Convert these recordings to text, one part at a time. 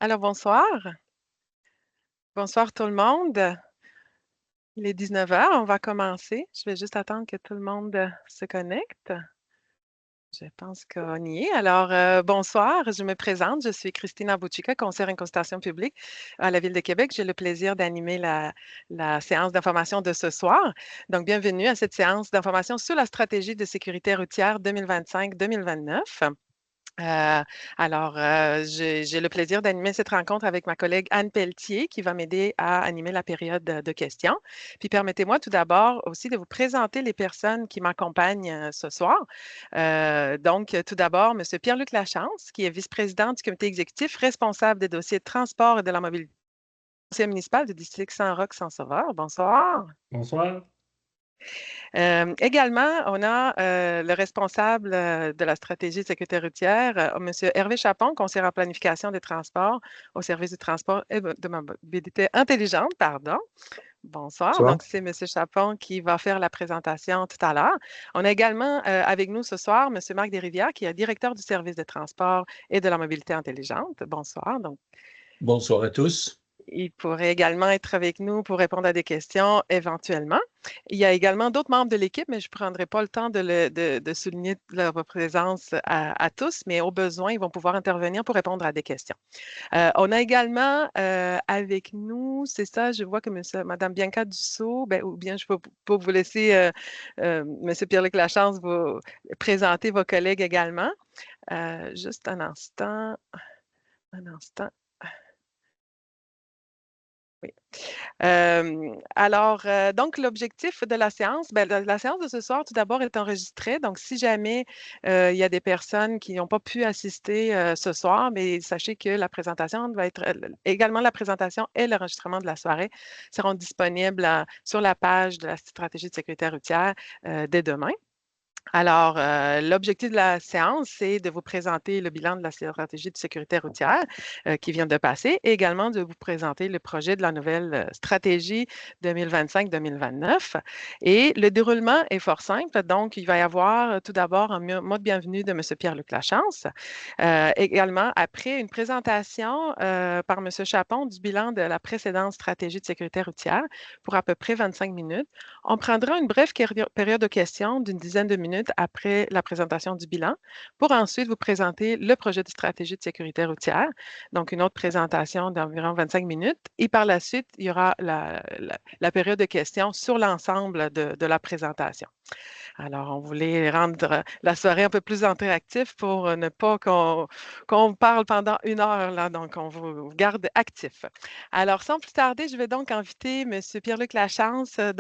Alors, bonsoir. Bonsoir tout le monde. Il est 19 heures, on va commencer. Je vais juste attendre que tout le monde se connecte. Je pense qu'on y est. Alors, bonsoir, je me présente. Je suis Christina Bouchica, conseillère en consultation publique à la Ville de Québec. J'ai le plaisir d'animer la séance d'information de ce soir. Donc, bienvenue à cette séance d'information sur la stratégie de sécurité routière 2025-2029. Euh, j'ai le plaisir d'animer cette rencontre avec ma collègue Anne Pelletier qui va m'aider à animer la période de questions. Puis permettez-moi tout d'abord aussi de vous présenter les personnes qui m'accompagnent ce soir. Donc, tout d'abord, M. Pierre-Luc Lachance, qui est vice-président du comité exécutif responsable des dossiers de transport et de la mobilité conseiller municipal du district Saint-Roch-Saint-Sauveur. Bonsoir. Bonsoir. Également, on a le responsable de la stratégie de sécurité routière, M. Hervé Chapon, conseiller en planification des transports au service du transport et de mobilité intelligente, pardon. Bonsoir. Bonsoir. Donc, c'est M. Chapon qui va faire la présentation tout à l'heure. On a également avec nous ce soir M. Marc Desrivières, qui est directeur du service de transport et de la mobilité intelligente. Bonsoir. Donc, Bonsoir à tous. il pourrait également être avec nous pour répondre à des questions éventuellement. Il y a également d'autres membres de l'équipe, mais je ne prendrai pas le temps de souligner leur présence à tous, mais au besoin, ils vont pouvoir intervenir pour répondre à des questions. On a également avec nous, c'est ça, je vois que Mme Bianca Dussault, ou bien je peux vous laisser M. Pierre-Luc Lachance vous présenter vos collègues également. Juste un instant. Un instant. Oui. Donc, l'objectif de la séance, la séance de ce soir, tout d'abord, est enregistrée. Donc, si jamais il y a des personnes qui n'ont pas pu assister ce soir, mais sachez que la présentation va être également la présentation et l'enregistrement de la soirée seront disponibles sur la page de la stratégie de sécurité routière dès demain. Alors, l'objectif de la séance, c'est de vous présenter le bilan de la stratégie de sécurité routière qui vient de passer et également de vous présenter le projet de la nouvelle stratégie 2025-2029. Et le déroulement est fort simple. Donc, il va y avoir tout d'abord un mot de bienvenue de M. Pierre-Luc Lachance. Également, après une présentation par M. Chapon du bilan de la précédente stratégie de sécurité routière pour à peu près 25 minutes. On prendra une brève période de questions d'une dizaine de minutes après la présentation du bilan pour ensuite vous présenter le projet de stratégie de sécurité routière, donc une autre présentation d'environ 25 minutes. Et par la suite, il y aura la période de questions sur l'ensemble de la présentation. Alors, on voulait rendre la soirée un peu plus interactive pour ne pas qu'on parle pendant une heure, là, donc on vous garde actif. Alors, sans plus tarder, je vais donc inviter M. Pierre-Luc Lachance, à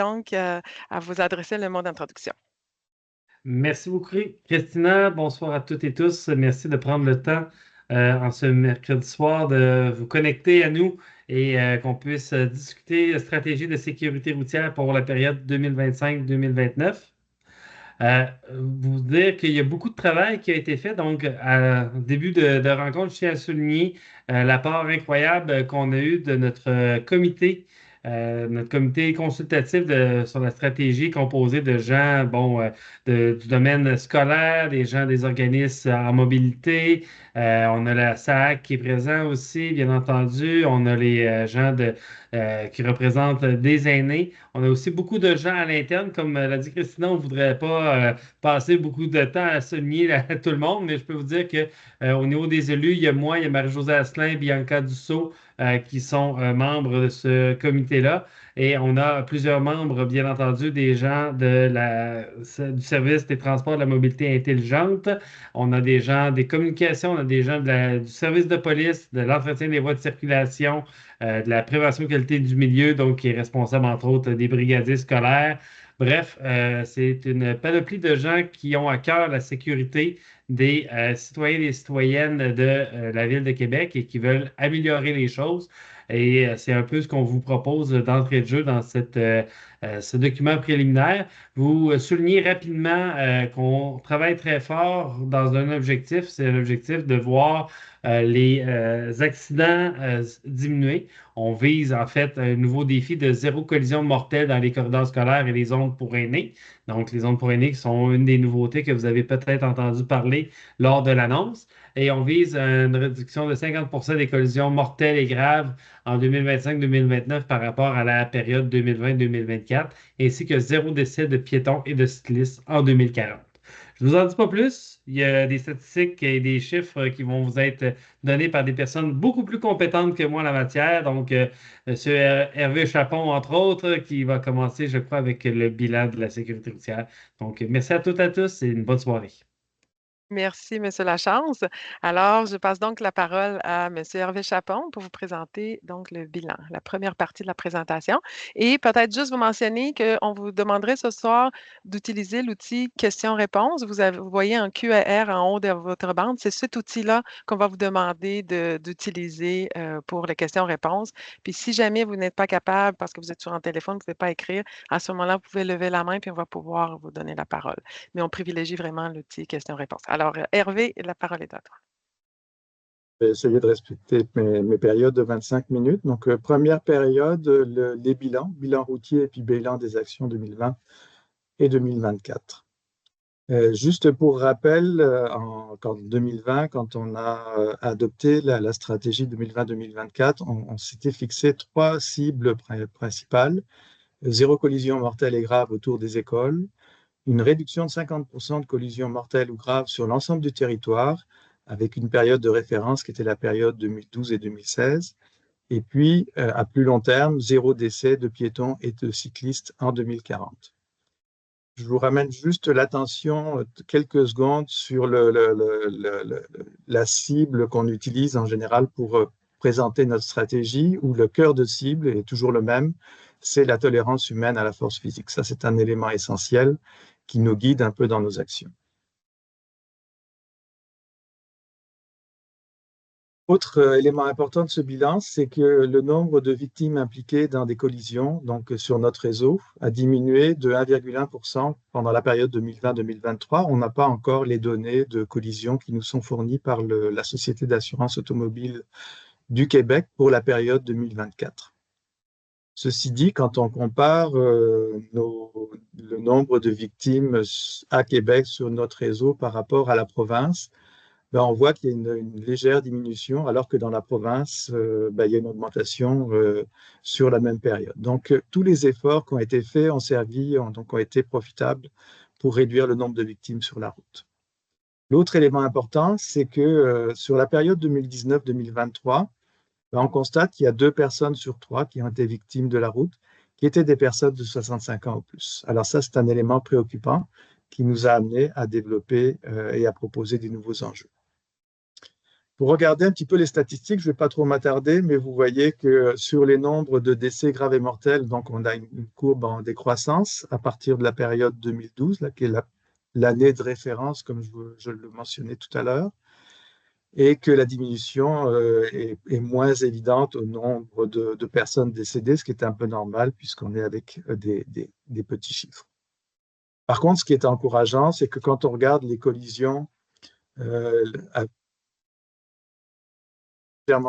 vous adresser le mot d'introduction. Merci beaucoup, Christina. Bonsoir à toutes et tous. Merci de prendre le temps en ce mercredi soir de vous connecter à nous et qu'on puisse discuter stratégie de sécurité routière pour la période 2025-2029. Vous dire qu'il y a beaucoup de travail qui a été fait. Donc, au début de rencontre, je tiens à souligner l'apport incroyable qu'on a eu de notre comité consultatif sur la stratégie composé de gens du domaine scolaire, des gens des organismes en mobilité. On a la SAC qui est présent aussi, bien entendu. On a les gens qui représentent des aînés. On a aussi beaucoup de gens à l'interne, comme l'a dit Christina, on ne voudrait pas passer beaucoup de temps à souligner tout le monde, mais je peux vous dire que au niveau des élus, il y a moi, il y a Marie-Josée Asselin, Bianca Dussault qui sont membres de ce comité-là. Et on a plusieurs membres, bien entendu, des gens du service des transports de la mobilité intelligente. On a des gens des communications, on a des gens du service de police, de l'entretien des voies de circulation, de la prévention qualité du milieu, donc qui est responsable, entre autres, des brigadiers scolaires. Bref, c'est une panoplie de gens qui ont à cœur la sécurité des citoyens et des citoyennes de la Ville de Québec et qui veulent améliorer les choses. Et c'est un peu ce qu'on vous propose d'entrée de jeu dans cette ce document préliminaire, vous soulignez rapidement qu'on travaille très fort dans un objectif, c'est l'objectif de voir les accidents diminuer. On vise en fait un nouveau défi de zéro collision mortelle dans les corridors scolaires et les zones pour aînés. Donc, les zones pour aînés qui sont une des nouveautés que vous avez peut-être entendu parler lors de l'annonce. Et on vise une réduction de 50% des collisions mortelles et graves en 2025-2029 par rapport à la période 2020-2024, ainsi que zéro décès de piétons et de cyclistes en 2040. Je ne vous en dis pas plus. Il y a des statistiques et des chiffres qui vont vous être donnés par des personnes beaucoup plus compétentes que moi en la matière. Donc, M. Hervé Chapon, entre autres, qui va commencer, je crois, avec le bilan de la sécurité routière. Donc, merci à toutes et à tous et une bonne soirée. Merci, M. Lachance. Alors, je passe donc la parole à M. Hervé Chapon pour vous présenter donc le bilan, la première partie de la présentation. Et peut-être juste vous mentionner qu'on vous demanderait ce soir d'utiliser l'outil questions-réponses. Vous voyez un QR en haut de votre bande. C'est cet outil-là qu'on va vous demander d'utiliser pour les questions-réponses. Puis si jamais vous n'êtes pas capable, parce que vous êtes sur un téléphone, vous ne pouvez pas écrire, à ce moment-là, vous pouvez lever la main puis on va pouvoir vous donner la parole. Mais on privilégie vraiment l'outil questions-réponses. Alors, Hervé, la parole est à toi. Je vais essayer de respecter mes périodes de 25 minutes. Donc, première période, les bilan routier et puis bilan des actions 2020 et 2024. Juste pour rappel, en 2020, quand on a adopté la stratégie 2020-2024, on s'était fixé 3 cibles principales. Zéro collision mortelle et grave autour des écoles, une réduction de 50% de collisions mortelles ou graves sur l'ensemble du territoire, avec une période de référence qui était la période 2012 et 2016, et puis à plus long terme, zéro décès de piétons et de cyclistes en 2040. Je vous ramène juste l'attention quelques secondes sur la cible qu'on utilise en général pour présenter notre stratégie, où le cœur de cible est toujours le même, c'est la tolérance humaine à la force physique. Ça, c'est un élément essentiel qui nous guide un peu dans nos actions. Autre élément important de ce bilan, c'est que le nombre de victimes impliquées dans des collisions, donc sur notre réseau, a diminué de 1,1% pendant la période 2020-2023. On n'a pas encore les données de collisions qui nous sont fournies par la Société d'assurance automobile du Québec pour la période 2024. Ceci dit, quand on compare le nombre de victimes à Québec sur notre réseau par rapport à la province, on voit qu'il y a une légère diminution, alors que dans la province, il y a une augmentation sur la même période. Donc, tous les efforts qui ont été faits ont été profitables pour réduire le nombre de victimes sur la route. L'autre élément important, c'est que sur la période 2019-2023, on constate qu'il y a 2 personnes sur 3 qui ont été victimes de la route, qui étaient des personnes de 65 ans ou plus. Alors ça, c'est un élément préoccupant qui nous a amené à développer et à proposer des nouveaux enjeux. Pour regarder un petit peu les statistiques, je ne vais pas trop m'attarder, mais vous voyez que sur les nombres de décès graves et mortels, donc on a une courbe en décroissance à partir de la période 2012, qui est l'année de référence, comme je le mentionnais tout à l'heure, et que la diminution est moins évidente au nombre de personnes décédées, ce qui est un peu normal puisqu'on est avec des petits chiffres. Par contre, ce qui est encourageant, c'est que quand on regarde les collisions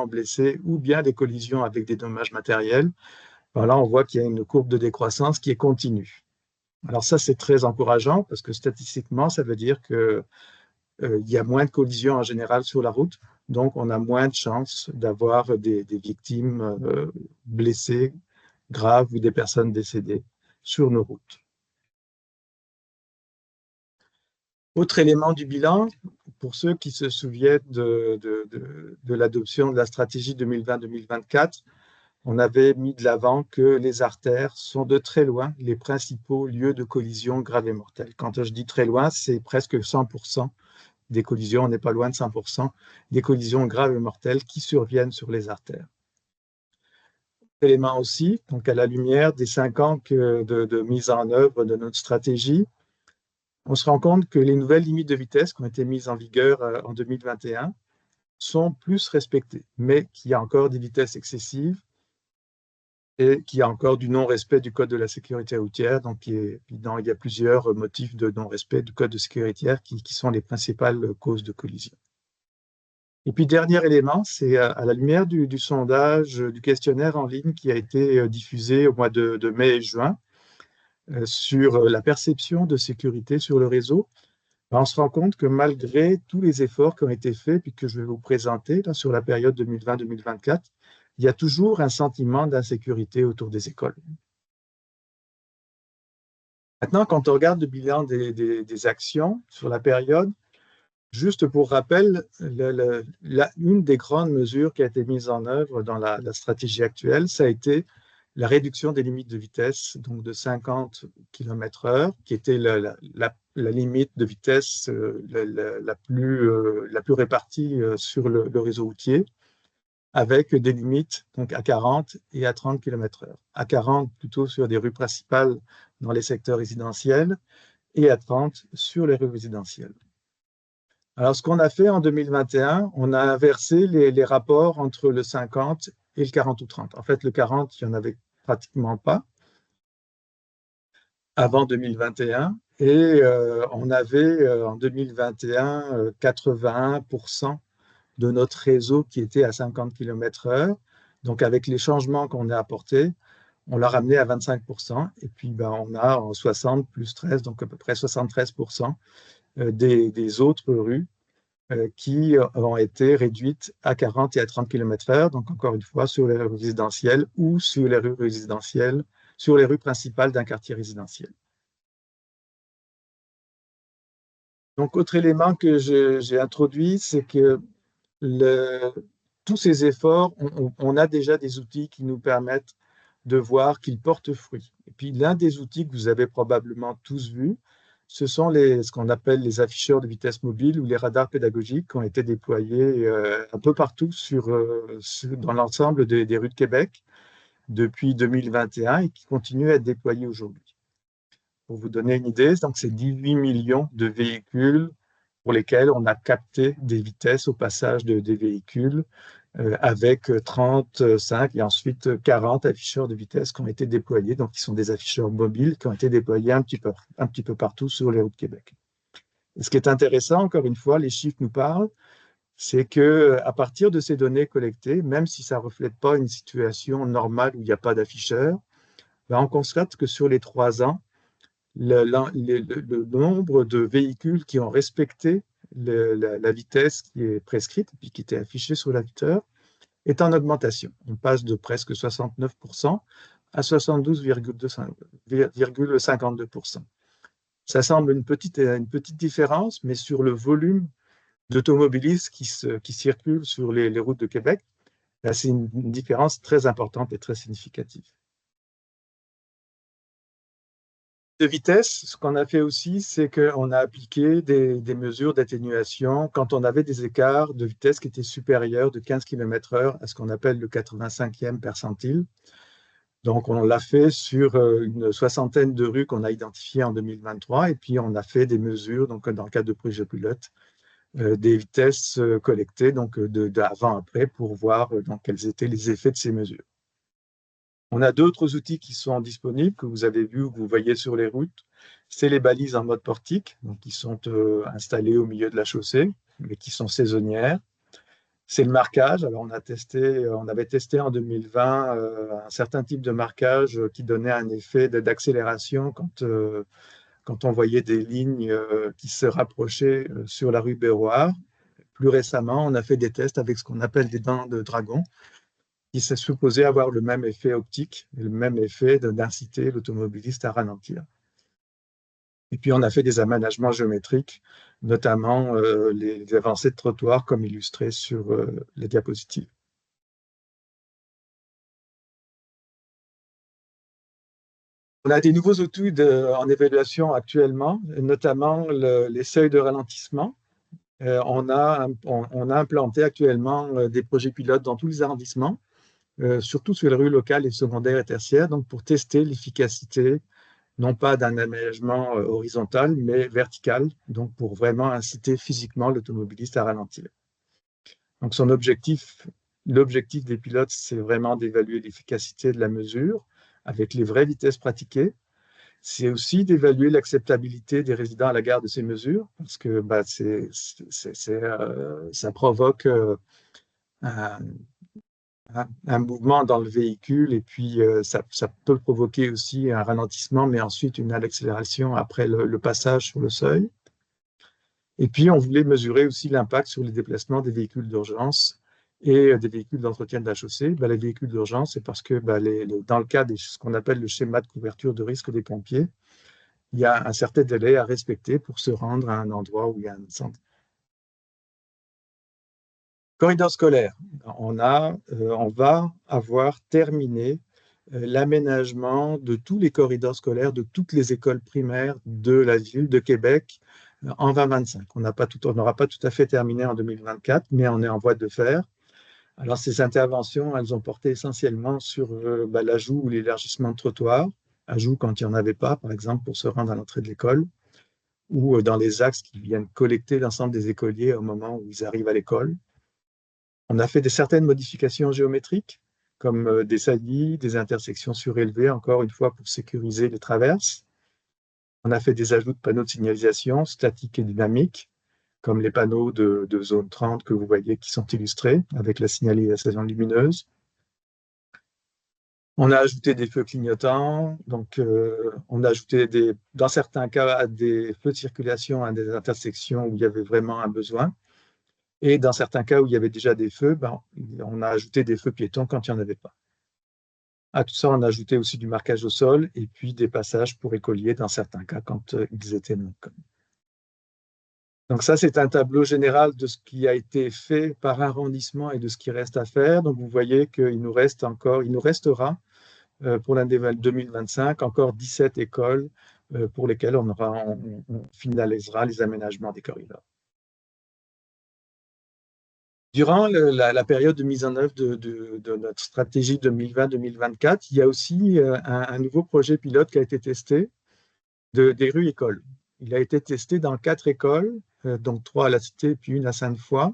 blessés ou bien des collisions avec des dommages matériels, là, on voit qu'il y a une courbe de décroissance qui est continue. Alors ça, c'est très encourageant parce que statistiquement, ça veut dire qu'il y a moins de collisions en général sur la route, donc on a moins de chances d'avoir des victimes blessées, graves ou des personnes décédées sur nos routes. Autre élément du bilan, pour ceux qui se souviennent de l'adoption de la stratégie 2020-2024, on avait mis de l'avant que les artères sont de très loin les principaux lieux de collision graves et mortelles. Quand je dis très loin, c'est presque 100% des collisions, on n'est pas loin de 100% des collisions graves et mortelles qui surviennent sur les artères. Élément aussi, donc à la lumière des 5 ans de mise en œuvre de notre stratégie, on se rend compte que les nouvelles limites de vitesse qui ont été mises en vigueur en 2021 sont plus respectées, mais qu'il y a encore des vitesses excessives et qui a encore du non-respect du Code de la sécurité routière. Donc, il y a plusieurs motifs de non-respect du Code de sécurité routière qui sont les principales causes de collision. Et puis, dernier élément, c'est à la lumière du sondage, du questionnaire en ligne qui a été diffusé au mois de mai et juin sur la perception de sécurité sur le réseau. On se rend compte que malgré tous les efforts qui ont été faits, puis que je vais vous présenter là, sur la période 2020-2024, il y a toujours un sentiment d'insécurité autour des écoles. Maintenant, quand on regarde le bilan des actions sur la période, juste pour rappel, une des grandes mesures qui a été mise en œuvre dans la stratégie actuelle, ça a été la réduction des limites de vitesse, donc de 50 km/h, qui était la limite de vitesse la plus répartie sur le réseau routier, avec des limites donc à 40 et à 30 km/h. À 40 plutôt sur des rues principales dans les secteurs résidentiels et à 30 sur les rues résidentielles. Alors, ce qu'on a fait en 2021, on a inversé les rapports entre le 50 et le 40 ou 30. En fait, le 40, il n'y en avait pratiquement pas avant 2021. Et on avait en 2021 81% de notre réseau qui était à 50 km/h. Donc, avec les changements qu'on a apportés, on l'a ramené à 25%. Et puis, on a en 60 plus 13, donc à peu près 73% des autres rues qui ont été réduites à 40 et à 30 km/h, donc encore une fois sur les rues résidentielles ou sur les rues résidentielles, sur les rues principales d'un quartier résidentiel. Donc, autre élément que j'ai introduit, c'est que tous ces efforts, on a déjà des outils qui nous permettent de voir qu'ils portent fruit. Et puis, l'un des outils que vous avez probablement tous vus, ce sont ce qu'on appelle les afficheurs de vitesse mobile ou les radars pédagogiques qui ont été déployés un peu partout dans l'ensemble des rues de Québec depuis 2021 et qui continuent à être déployés aujourd'hui. Pour vous donner une idée, donc c'est 18 millions de véhicules pour lesquels on a capté des vitesses au passage des véhicules avec 35 et ensuite 40 afficheurs de vitesse qui ont été déployés, donc qui sont des afficheurs mobiles qui ont été déployés un petit peu partout sur les routes de Québec. Et ce qui est intéressant, encore une fois, les chiffres nous parlent, c'est qu'à partir de ces données collectées, même si ça ne reflète pas une situation normale où il n'y a pas d'afficheurs, on constate que sur les 3 ans, le nombre de véhicules qui ont respecté la vitesse qui est prescrite et puis qui était affichée sur l'afficheur est en augmentation. On passe de presque 69% à 72,52%. Ça semble une petite différence, mais sur le volume d'automobilistes qui circulent sur les routes de Québec, c'est une différence très importante et très significative. De vitesse, ce qu'on a fait aussi, c'est qu'on a appliqué des mesures d'atténuation quand on avait des écarts de vitesse qui étaient supérieurs de 15 km/h à ce qu'on appelle le 85e percentile. Donc, on l'a fait sur une soixantaine de rues qu'on a identifiées en 2023 et puis on a fait des mesures, donc dans le cadre de projet pilote, des vitesses collectées donc d'avant-après pour voir quels étaient les effets de ces mesures. On a d'autres outils qui sont disponibles, que vous avez vus ou que vous voyez sur les routes. C'est les balises en mode portique, donc qui sont installées au milieu de la chaussée, mais qui sont saisonnières. C'est le marquage. Alors, on avait testé en 2020 un certain type de marquage qui donnait un effet d'accélération quand on voyait des lignes qui se rapprochaient sur la rue Béroir. Plus récemment, on a fait des tests avec ce qu'on appelle des dents de dragon, qui s'est supposé avoir le même effet optique et le même effet d'inciter l'automobiliste à ralentir. Et puis, on a fait des aménagements géométriques, notamment les avancées de trottoir, comme illustré sur les diapositives. On a des nouveaux outils en évaluation actuellement, notamment les seuils de ralentissement. On a implanté actuellement des projets pilotes dans tous les arrondissements, surtout sur les rues locales et secondaires et tertiaires, donc pour tester l'efficacité, non pas d'un aménagement horizontal, mais vertical, donc pour vraiment inciter physiquement l'automobiliste à ralentir. Donc son objectif L'objectif des pilotes, c'est vraiment d'évaluer l'efficacité de la mesure avec les vraies vitesses pratiquées. C'est aussi d'évaluer l'acceptabilité des résidents à la gare de ces mesures, parce que bah, ça provoque un, un mouvement dans le véhicule, et puis ça peut provoquer aussi un ralentissement, mais ensuite une accélération après le passage sur le seuil. Et puis, on voulait mesurer aussi l'impact sur les déplacements des véhicules d'urgence et des véhicules d'entretien de la chaussée. Ben, les véhicules d'urgence, c'est parce que dans le cas de ce qu'on appelle le schéma de couverture de risque des pompiers, il y a un certain délai à respecter pour se rendre à un endroit où il y a un incendie. Corridor scolaire. On va avoir terminé l'aménagement de tous les corridors scolaires de toutes les écoles primaires de la ville de Québec en 2025. On n'aura pas tout à fait terminé en 2024, mais on est en voie de faire. Alors, ces interventions, elles ont porté essentiellement sur l'ajout ou l'élargissement de trottoirs, ajout quand il n'y en avait pas, par exemple, pour se rendre à l'entrée de l'école, ou dans les axes qui viennent collecter l'ensemble des écoliers au moment où ils arrivent à l'école. On a fait certaines modifications géométriques, comme des saillies, des intersections surélevées, encore une fois pour sécuriser les traverses. On a fait des ajouts de panneaux de signalisation statiques et dynamiques, comme les panneaux de zone 30 que vous voyez qui sont illustrés avec la signalisation lumineuse. On a ajouté des feux clignotants, donc on a ajouté dans certains cas des feux de circulation à des intersections où il y avait vraiment un besoin. Et dans certains cas où il y avait déjà des feux, on a ajouté des feux piétons quand il n'y en avait pas. À tout ça, on a ajouté aussi du marquage au sol et puis des passages pour écoliers dans certains cas quand ils étaient non communs. Donc ça, c'est un tableau général de ce qui a été fait par arrondissement et de ce qui reste à faire. Donc vous voyez qu'il nous restera pour l'année 2025 encore 17 écoles pour lesquelles on finalisera les aménagements des corridors. Durant la période de mise en œuvre de notre stratégie 2020-2024, il y a aussi un nouveau projet pilote qui a été testé des rues écoles. Il a été testé dans 4 écoles, donc 3 à la Cité puis une à Sainte-Foy.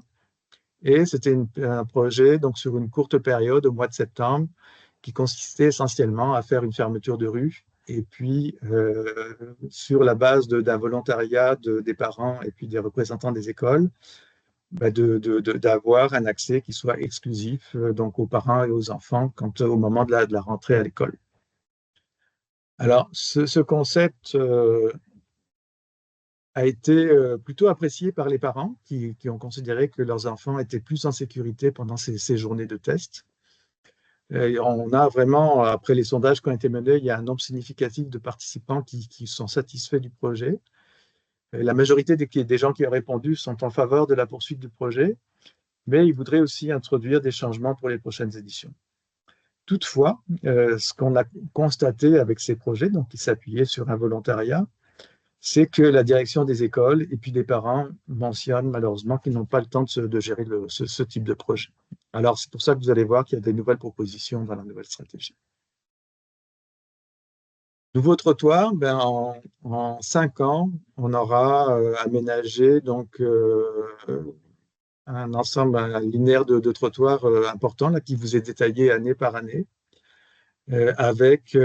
Et c'était un projet donc, sur une courte période au mois de septembre qui consistait essentiellement à faire une fermeture de rue et puis sur la base d'un volontariat des parents et puis des représentants des écoles, d'avoir un accès qui soit exclusif donc aux parents et aux enfants au moment de la rentrée à l'école. Alors, ce concept a été plutôt apprécié par les parents qui ont considéré que leurs enfants étaient plus en sécurité pendant ces journées de test. Et on a vraiment, après les sondages qui ont été menés, il y a un nombre significatif de participants qui sont satisfaits du projet. Et la majorité des gens qui ont répondu sont en faveur de la poursuite du projet, mais ils voudraient aussi introduire des changements pour les prochaines éditions. Toutefois, ce qu'on a constaté avec ces projets, donc qui s'appuyaient sur un volontariat, c'est que la direction des écoles et puis des parents mentionnent malheureusement qu'ils n'ont pas le temps de gérer ce type de projet. Alors, c'est pour ça que vous allez voir qu'il y a des nouvelles propositions dans la nouvelle stratégie. Nouveau trottoir, en 5 ans, on aura aménagé donc, un ensemble linéaire de trottoirs important là, qui vous est détaillé année par année, avec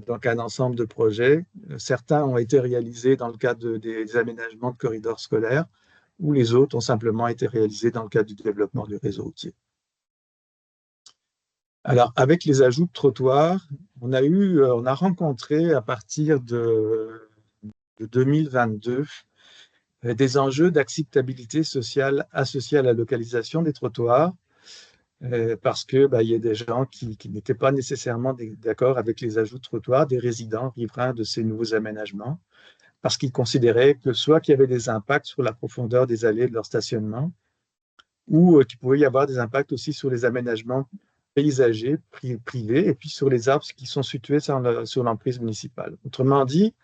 donc un ensemble de projets. Certains ont été réalisés dans le cadre des aménagements de corridors scolaires, ou les autres ont simplement été réalisés dans le cadre du développement du réseau routier. Alors, avec les ajouts de trottoirs, on a rencontré à partir de 2022 des enjeux d'acceptabilité sociale associés à la localisation des trottoirs, parce que il y a des gens qui n'étaient pas nécessairement d'accord avec les ajouts de trottoirs, des résidents riverains de ces nouveaux aménagements, parce qu'ils considéraient que soit qu'il y avait des impacts sur la profondeur des allées de leur stationnement, ou qu'il pouvait y avoir des impacts aussi sur les aménagements paysagers privés, et puis sur les arbres qui sont situés sur l'emprise municipale. Autrement dit,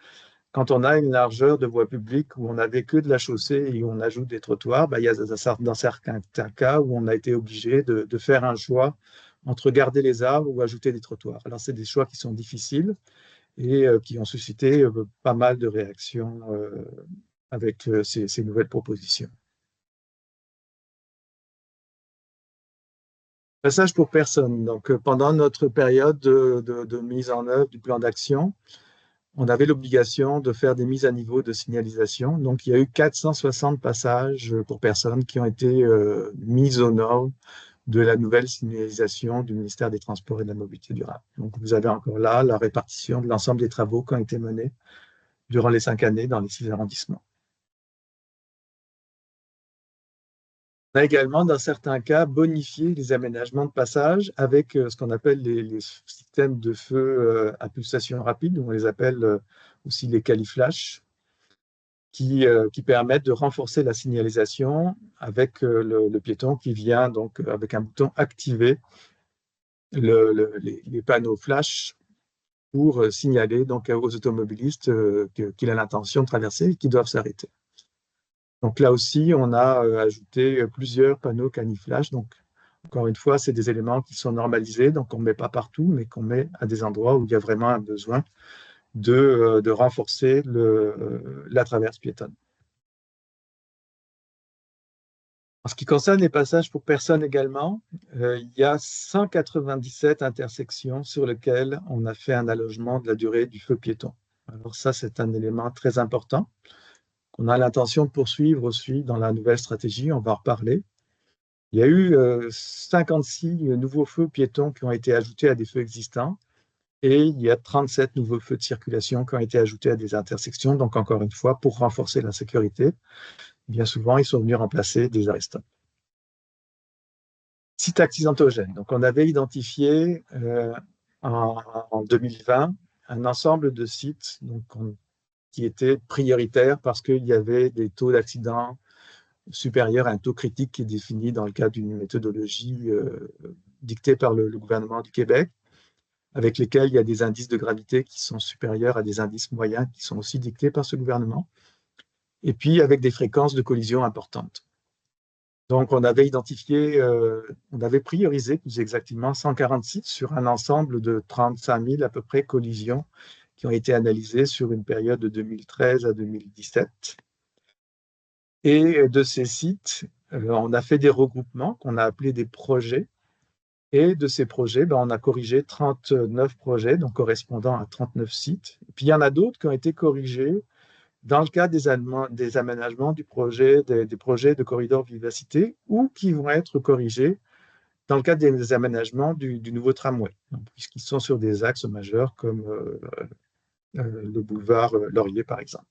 quand on a une largeur de voie publique où on n'avait que de la chaussée et où on ajoute des trottoirs, il y a dans certains cas où on a été obligé de faire un choix entre garder les arbres ou ajouter des trottoirs. Alors, c'est des choix qui sont difficiles et qui ont suscité pas mal de réactions avec ces nouvelles propositions. Passage pour personne. Donc, pendant notre période de mise en œuvre du plan d'action, on avait l'obligation de faire des mises à niveau de signalisation. Donc, il y a eu 460 passages pour personnes qui ont été mises aux normes de la nouvelle signalisation du ministère des Transports et de la Mobilité durable. Donc, vous avez encore là la répartition de l'ensemble des travaux qui ont été menés durant les 5 années dans les 6 arrondissements. On a également, dans certains cas, bonifié les aménagements de passage avec ce qu'on appelle les systèmes de feu à pulsation rapide, on les appelle aussi les califlash, qui permettent de renforcer la signalisation avec le piéton qui vient, donc, avec un bouton activer les panneaux flash pour signaler donc, aux automobilistes qu'il a l'intention de traverser et qu'ils doivent s'arrêter. Donc là aussi, on a ajouté plusieurs panneaux caniflash. Donc, encore une fois, c'est des éléments qui sont normalisés, donc on ne met pas partout, mais qu'on met à des endroits où il y a vraiment un besoin de renforcer la traverse piétonne. En ce qui concerne les passages pour personnes également, il y a 197 intersections sur lesquelles on a fait un allongement de la durée du feu piéton. Alors ça, c'est un élément très important qu'on a l'intention de poursuivre aussi dans la nouvelle stratégie, on va en reparler. Il y a eu 56 nouveaux feux piétons qui ont été ajoutés à des feux existants et il y a 37 nouveaux feux de circulation qui ont été ajoutés à des intersections, donc encore une fois, pour renforcer la sécurité. Bien souvent, ils sont venus remplacer des arrêts-stop. Sites accidentogènes. Donc, on avait identifié en 2020 un ensemble de sites donc, qui étaient prioritaires parce qu'il y avait des taux d'accident supérieurs à un taux critique qui est défini dans le cadre d'une méthodologie dictée par le gouvernement du Québec, avec lesquels il y a des indices de gravité qui sont supérieurs à des indices moyens qui sont aussi dictés par ce gouvernement, et puis avec des fréquences de collision importantes. Donc, on avait identifié, on avait priorisé plus exactement 140 sites sur un ensemble de 35 000 à peu près collisions qui ont été analysées sur une période de 2013 à 2017. Et de ces sites, on a fait des regroupements qu'on a appelés des projets. Et de ces projets, on a corrigé 39 projets, donc correspondant à 39 sites. Et puis, il y en a d'autres qui ont été corrigés dans le cadre des aménagements des projets de corridor vivacité ou qui vont être corrigés dans le cadre des aménagements du nouveau tramway, puisqu'ils sont sur des axes majeurs comme le boulevard Laurier, par exemple.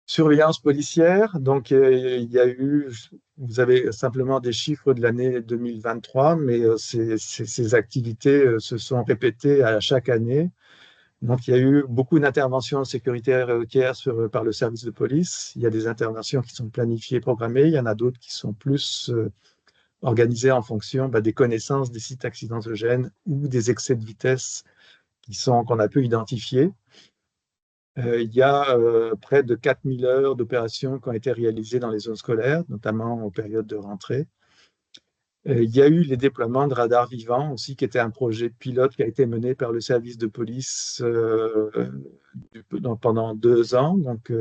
Surveillance policière, donc il y a eu, vous avez simplement des chiffres de l'année 2023, mais ces activités se sont répétées à chaque année. Donc, il y a eu beaucoup d'interventions sécuritaires et routières par le service de police. Il y a des interventions qui sont planifiées et programmées. Il y en a d'autres qui sont plus organisées en fonction des connaissances des sites accidentogènes ou des excès de vitesse qu'on a pu identifier. Il y a près de 4000 heures d'opérations qui ont été réalisées dans les zones scolaires, notamment en période de rentrée. Il y a eu les déploiements de radars vivants aussi, qui était un projet pilote qui a été mené par le service de police pendant 2 ans, donc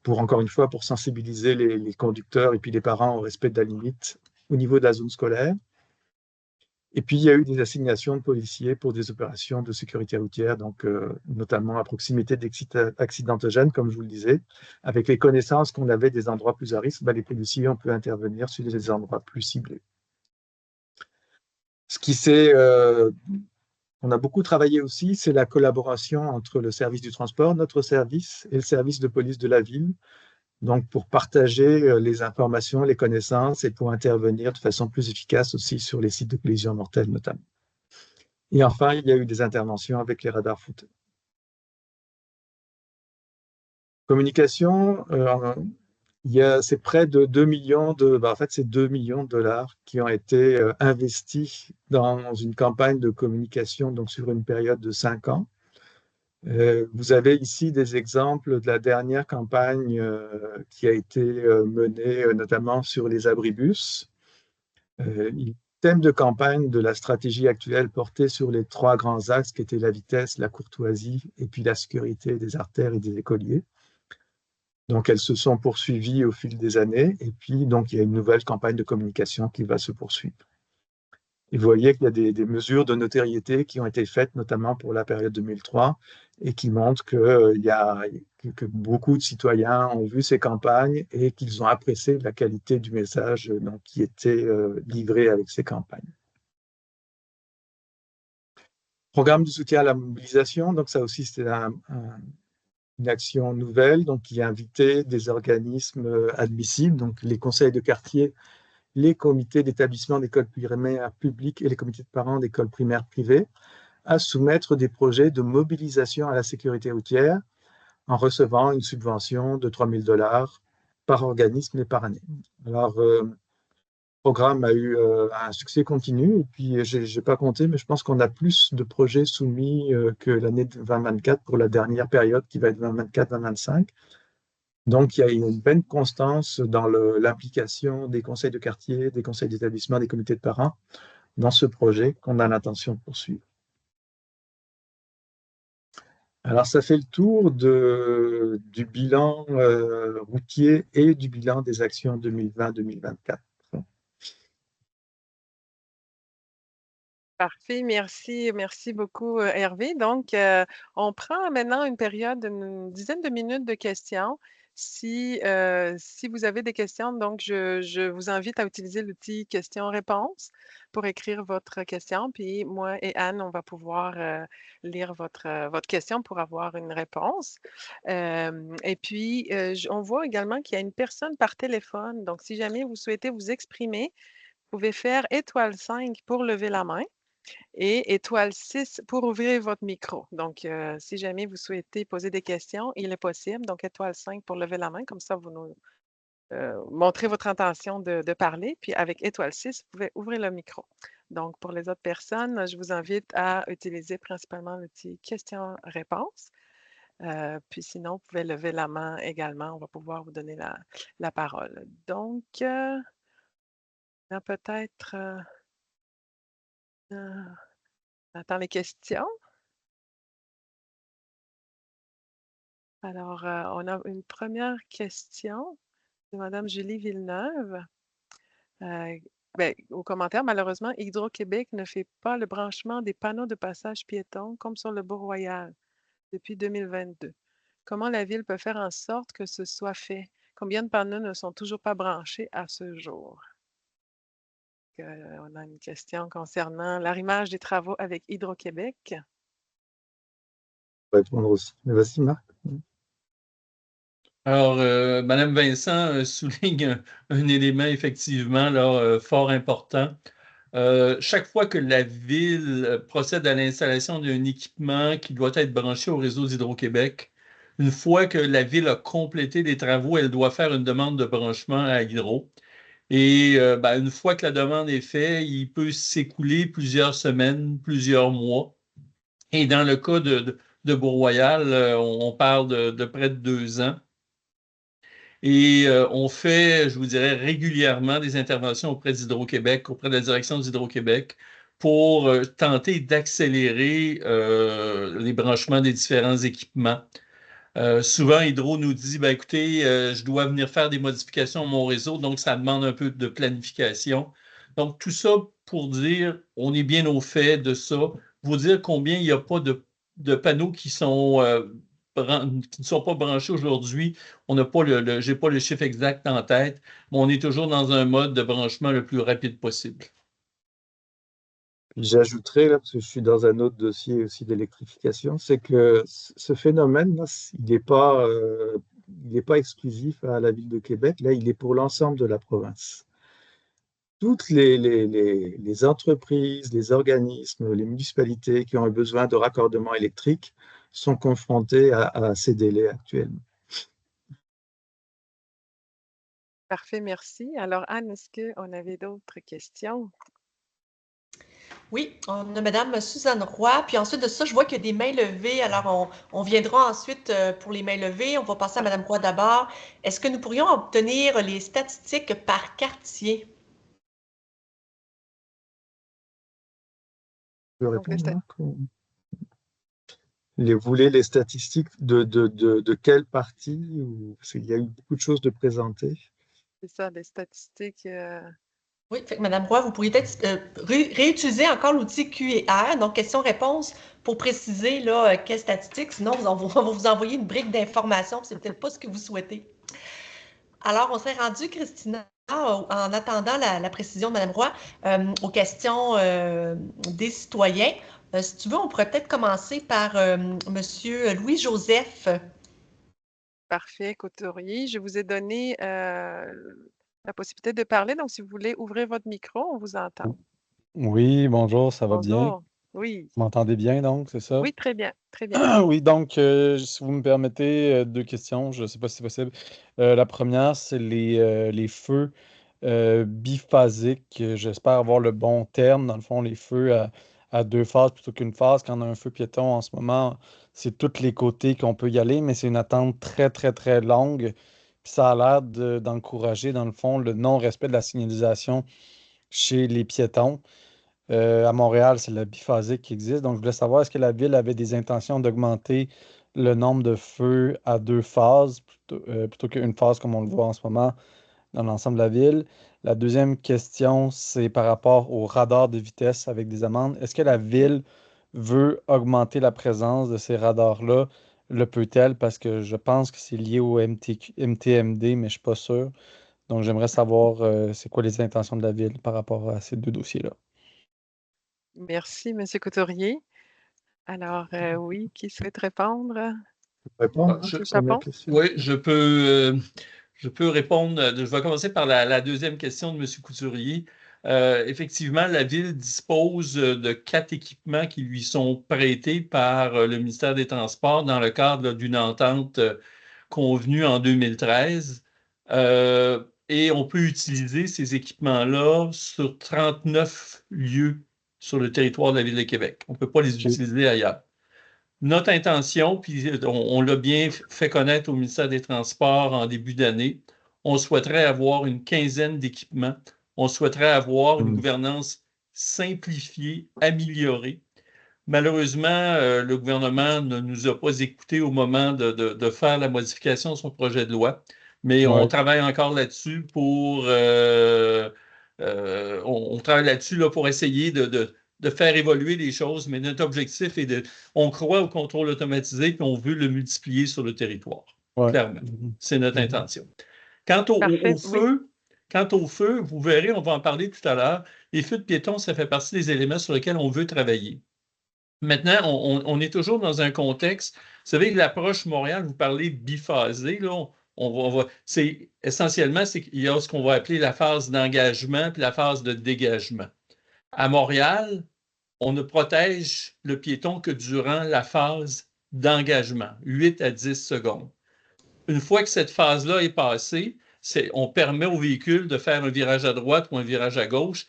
encore une fois, pour sensibiliser les conducteurs et puis les parents au respect de la limite au niveau de la zone scolaire. Et puis, il y a eu des assignations de policiers pour des opérations de sécurité routière, donc notamment à proximité d'exsites accidentogènes, comme je vous le disais. Avec les connaissances qu'on avait des endroits plus à risque, les policiers ont pu intervenir sur des endroits plus ciblés. Ce qui on a beaucoup travaillé aussi, c'est la collaboration entre le service du transport, notre service, et le service de police de la ville, donc pour partager les informations, les connaissances et pour intervenir de façon plus efficace aussi sur les sites de collision mortelle notamment. Et enfin, il y a eu des interventions avec les radars foot. Communication, c'est près de 2 millions en fait, c'est 2 millions de dollars qui ont été investis dans une campagne de communication donc sur une période de 5 ans. Vous avez ici des exemples de la dernière campagne qui a été menée notamment sur les abribus. Le thème de campagne de la stratégie actuelle portait sur les 3 grands axes qui étaient la vitesse, la courtoisie et puis la sécurité des artères et des écoliers. Donc, elles se sont poursuivies au fil des années. Et puis, donc, il y a une nouvelle campagne de communication qui va se poursuivre. Et vous voyez qu'il y a des mesures de notoriété qui ont été faites, notamment pour la période 2003, et qui montrent que beaucoup de citoyens ont vu ces campagnes et qu'ils ont apprécié la qualité du message donc, qui était livré avec ces campagnes. Programme de soutien à la mobilisation, donc ça aussi c'était une action nouvelle, donc qui invitait des organismes admissibles, donc les conseils de quartier, les comités d'établissement d'écoles primaires publiques et les comités de parents d'écoles primaires privées, à soumettre des projets de mobilisation à la sécurité routière en recevant une subvention de 3 000 $ par organisme et par année. Alors, le programme a eu un succès continu, et puis je n'ai pas compté, mais je pense qu'on a plus de projets soumis que l'année 2024 pour la dernière période qui va être 2024-2025. Donc, il y a une bonne constance dans l'implication des conseils de quartier, des conseils d'établissement, des comités de parents dans ce projet qu'on a l'intention de poursuivre. Alors, ça fait le tour du bilan routier et du bilan des actions 2020-2024. Parfait, merci beaucoup, Hervé. Donc, on prend maintenant une période d'une dizaine de minutes de questions. Si vous avez des questions, donc je vous invite à utiliser l'outil questions-réponses pour écrire votre question. Puis moi et Anne, on va pouvoir lire votre question pour avoir une réponse. Et puis, on voit également qu'il y a une personne par téléphone. Donc, si jamais vous souhaitez vous exprimer, vous pouvez faire étoile 5 pour lever la main et étoile 6 pour ouvrir votre micro. Donc, si jamais vous souhaitez poser des questions, il est possible. Donc, étoile 5 pour lever la main. Comme ça, vous nous montrez votre intention de parler. Puis, avec étoile 6, vous pouvez ouvrir le micro. Donc, pour les autres personnes, je vous invite à utiliser principalement l'outil questions-réponses. Puis sinon, vous pouvez lever la main également. On va pouvoir vous donner la parole. Donc, là, peut-être... on attend les questions. Alors, on a une première question de Mme Julie Villeneuve. Au commentaire, malheureusement, Hydro-Québec ne fait pas le branchement des panneaux de passage piéton comme sur le Beau-Royal depuis 2022. Comment la Ville peut faire en sorte que ce soit fait? Combien de panneaux ne sont toujours pas branchés à ce jour? On a une question concernant l'arrimage des travaux avec Hydro-Québec. Je vais répondre aussi. Mais vas-y, Marc. Alors, Mme Vincent souligne un élément effectivement là, fort important. Chaque fois que la Ville procède à l'installation d'un équipement qui doit être branché au réseau d'Hydro-Québec, une fois que la Ville a complété les travaux, elle doit faire une demande de branchement à Hydro. Et une fois que la demande est faite, il peut s'écouler plusieurs semaines, plusieurs mois. Et dans le cas de Beau-Royal, on parle de près de 2 ans. Et on fait, je vous dirais, régulièrement des interventions auprès d'Hydro-Québec, auprès de la direction d'Hydro-Québec, pour tenter d'accélérer les branchements des différents équipements. Souvent, Hydro nous dit, écoutez, je dois venir faire des modifications à mon réseau, donc ça demande un peu de planification. Donc, tout ça pour dire, on est bien au fait de ça. Vous dire combien il n'y a pas de panneaux qui ne sont pas branchés aujourd'hui. On n'a pas j'ai pas le chiffre exact en tête, mais on est toujours dans un mode de branchement le plus rapide possible. J'ajouterais, là, parce que je suis dans un autre dossier aussi d'électrification, c'est que ce phénomène-là, il n'est pas exclusif à la ville de Québec, là, il est pour l'ensemble de la province. Toutes les entreprises, les organismes, les municipalités qui ont besoin de raccordement électrique sont confrontés à ces délais actuellement. Parfait, merci. Alors, Anne, est-ce qu'on avait d'autres questions? Oui, on a Madame Suzanne Roy. Puis ensuite de ça, je vois qu'il y a des mains levées. Alors, on viendra ensuite pour les mains levées. On va passer à Madame Roy d'abord. Est-ce que nous pourrions obtenir les statistiques par quartier? Je peux répondre, Marc, Vous voulez les statistiques de quelle partie parce qu'il y a eu beaucoup de choses de présenter. C'est ça, les statistiques. Oui, fait que Madame Roy, vous pourriez peut-être réutiliser encore l'outil Q&R, donc question-réponse, pour préciser là, quelles statistiques. Sinon, on va vous envoyer une brique d'informations, c'est peut-être pas ce que vous souhaitez. Alors, on s'est rendu, Christina, en attendant la précision de Mme Roy, aux questions des citoyens. Si tu veux, on pourrait peut-être commencer par M. Louis-Joseph. Parfait, Couturier. Je vous ai donné la possibilité de parler. Donc, si vous voulez ouvrir votre micro, on vous entend. Oui, bonjour, ça va bien? Bonjour. Oui, Vous m'entendez bien, donc, c'est ça? oui, très bien, très bien. Oui, donc, si vous me permettez, deux questions, je ne sais pas si c'est possible. La première, c'est les feux biphasiques. J'espère avoir le bon terme. Dans le fond, les feux à deux phases plutôt qu'une phase. Quand on a un feu piéton en ce moment, c'est tous les côtés qu'on peut y aller, mais c'est une attente très, très, très longue. Puis ça a l'air d'encourager, dans le fond, le non-respect de la signalisation chez les piétons. À Montréal, c'est la biphasique qui existe. Donc, je voulais savoir, est-ce que la ville avait des intentions d'augmenter le nombre de feux à deux phases plutôt qu'une phase comme on le voit en ce moment dans l'ensemble de la ville? La deuxième question, c'est par rapport au radar de vitesse avec des amendes. Est-ce que la ville veut augmenter la présence de ces radars-là? Le peut-elle? Parce que je pense que c'est lié au MTMD, mais je ne suis pas sûr. Donc, j'aimerais savoir c'est quoi les intentions de la ville par rapport à ces deux dossiers-là. Merci, M. Couturier. Alors, oui, qui souhaite répondre? Répondre, Je- M. première Chapon? question. Oui, je peux répondre. Je vais commencer par la deuxième question de M. Couturier. Effectivement, la ville dispose de 4 équipements qui lui sont prêtés par le ministère des Transports dans le cadre d'une entente convenue en 2013. Et on peut utiliser ces équipements-là sur 39 lieux sur le territoire de la ville de Québec. On ne peut pas les utiliser ailleurs. Notre intention, puis on l'a bien fait connaître au ministère des Transports en début d'année, on souhaiterait avoir une quinzaine d'équipements. On souhaiterait avoir une gouvernance simplifiée, améliorée. Malheureusement, le gouvernement ne nous a pas écoutés au moment de faire la modification de son projet de loi, mais on Ouais. travaille encore là-dessus on travaille là-dessus là, pour essayer de faire évoluer les choses, mais notre objectif est on croit au contrôle automatisé puis on veut le multiplier sur le territoire. Ouais. Clairement, c'est notre intention. Quant Parfait, oui. Quant au feu, vous verrez, on va en parler tout à l'heure, les feux de piétons, ça fait partie des éléments sur lesquels on veut travailler. Maintenant, on est toujours dans un contexte, vous savez, l'approche Montréal, vous parlez biphasée, là, c'est essentiellement, c'est qu'il y a ce qu'on va appeler la phase d'engagement puis la phase de dégagement. À Montréal, on ne protège le piéton que durant la phase d'engagement, 8 à 10 secondes. Une fois que cette phase-là est passée, on permet aux véhicules de faire un virage à droite ou un virage à gauche,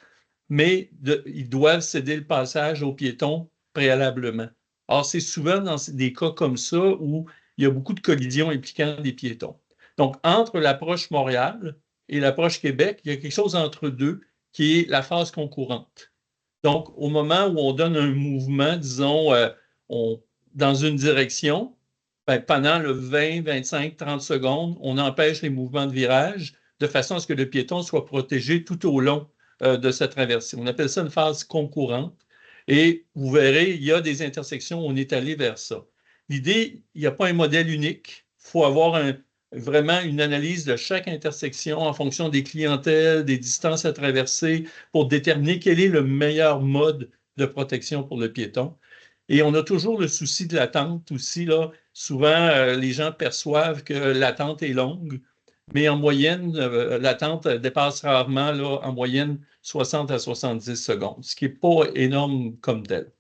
mais ils doivent céder le passage aux piétons préalablement. Or, c'est souvent dans des cas comme ça où il y a beaucoup de collisions impliquant des piétons. Donc, entre l'approche Montréal et l'approche Québec, il y a quelque chose entre deux qui est la phase concourante. Donc, au moment où on donne un mouvement, disons, dans une direction, ben, pendant le 20, 25, 30 secondes, on empêche les mouvements de virage de façon à ce que le piéton soit protégé tout au long de sa traversée. On appelle ça une phase concourante. Et vous verrez, il y a des intersections où on est allé vers ça. L'idée, il n'y a pas un modèle unique. Il faut avoir vraiment une analyse de chaque intersection en fonction des clientèles, des distances à traverser pour déterminer quel est le meilleur mode de protection pour le piéton. Et on a toujours le souci de l'attente aussi. Là. Souvent, les gens perçoivent que l'attente est longue, mais en moyenne, l'attente dépasse rarement, là, en moyenne, 60 à 70 secondes, ce qui n'est pas énorme comme tel.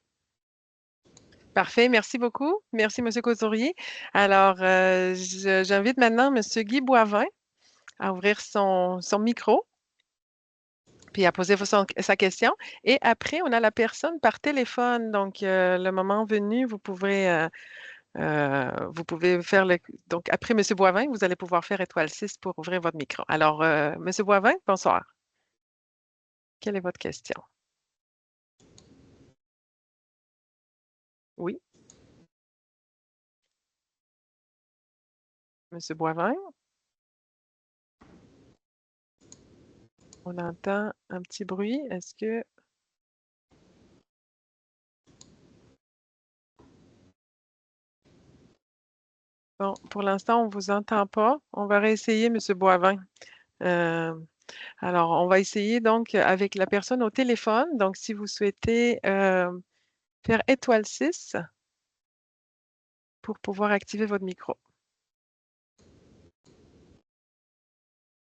Parfait, merci beaucoup. Merci, M. Couturier. Alors, j'invite maintenant M. Guy Boivin à ouvrir son micro puis à poser sa question. Et après, on a la personne par téléphone. Donc, le moment venu, vous pouvez faire le... Donc, après M. Boivin, vous allez pouvoir faire étoile 6 pour ouvrir votre micro. Alors, M. Boivin, bonsoir. Quelle est votre question? Oui. Monsieur Boivin? On entend un petit bruit. Est-ce que... Bon, pour l'instant, on ne vous entend pas. On va réessayer, Monsieur Boivin. Alors, on va essayer donc avec la personne au téléphone. Donc, si vous souhaitez faire étoile 6 pour pouvoir activer votre micro.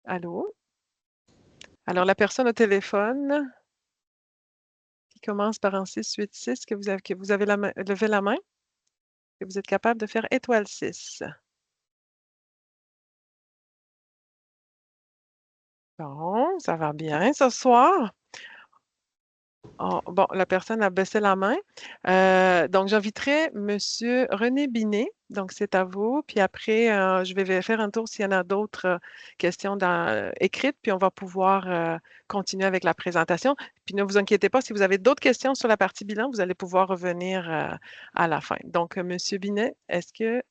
Allô? Alors, la personne au téléphone qui commence par un 686, que vous avez levé la main, que vous êtes capable de faire étoile 6. Bon, ça va bien ce soir. Oh, bon, la personne a baissé la main. Donc, j'inviterai M. René Binet. Donc, c'est à vous. Puis après, je vais faire un tour s'il y en a d'autres questions écrites, puis on va pouvoir continuer avec la présentation. Puis ne vous inquiétez pas, si vous avez d'autres questions sur la partie bilan, vous allez pouvoir revenir à la fin. Donc, M. Binet, est-ce que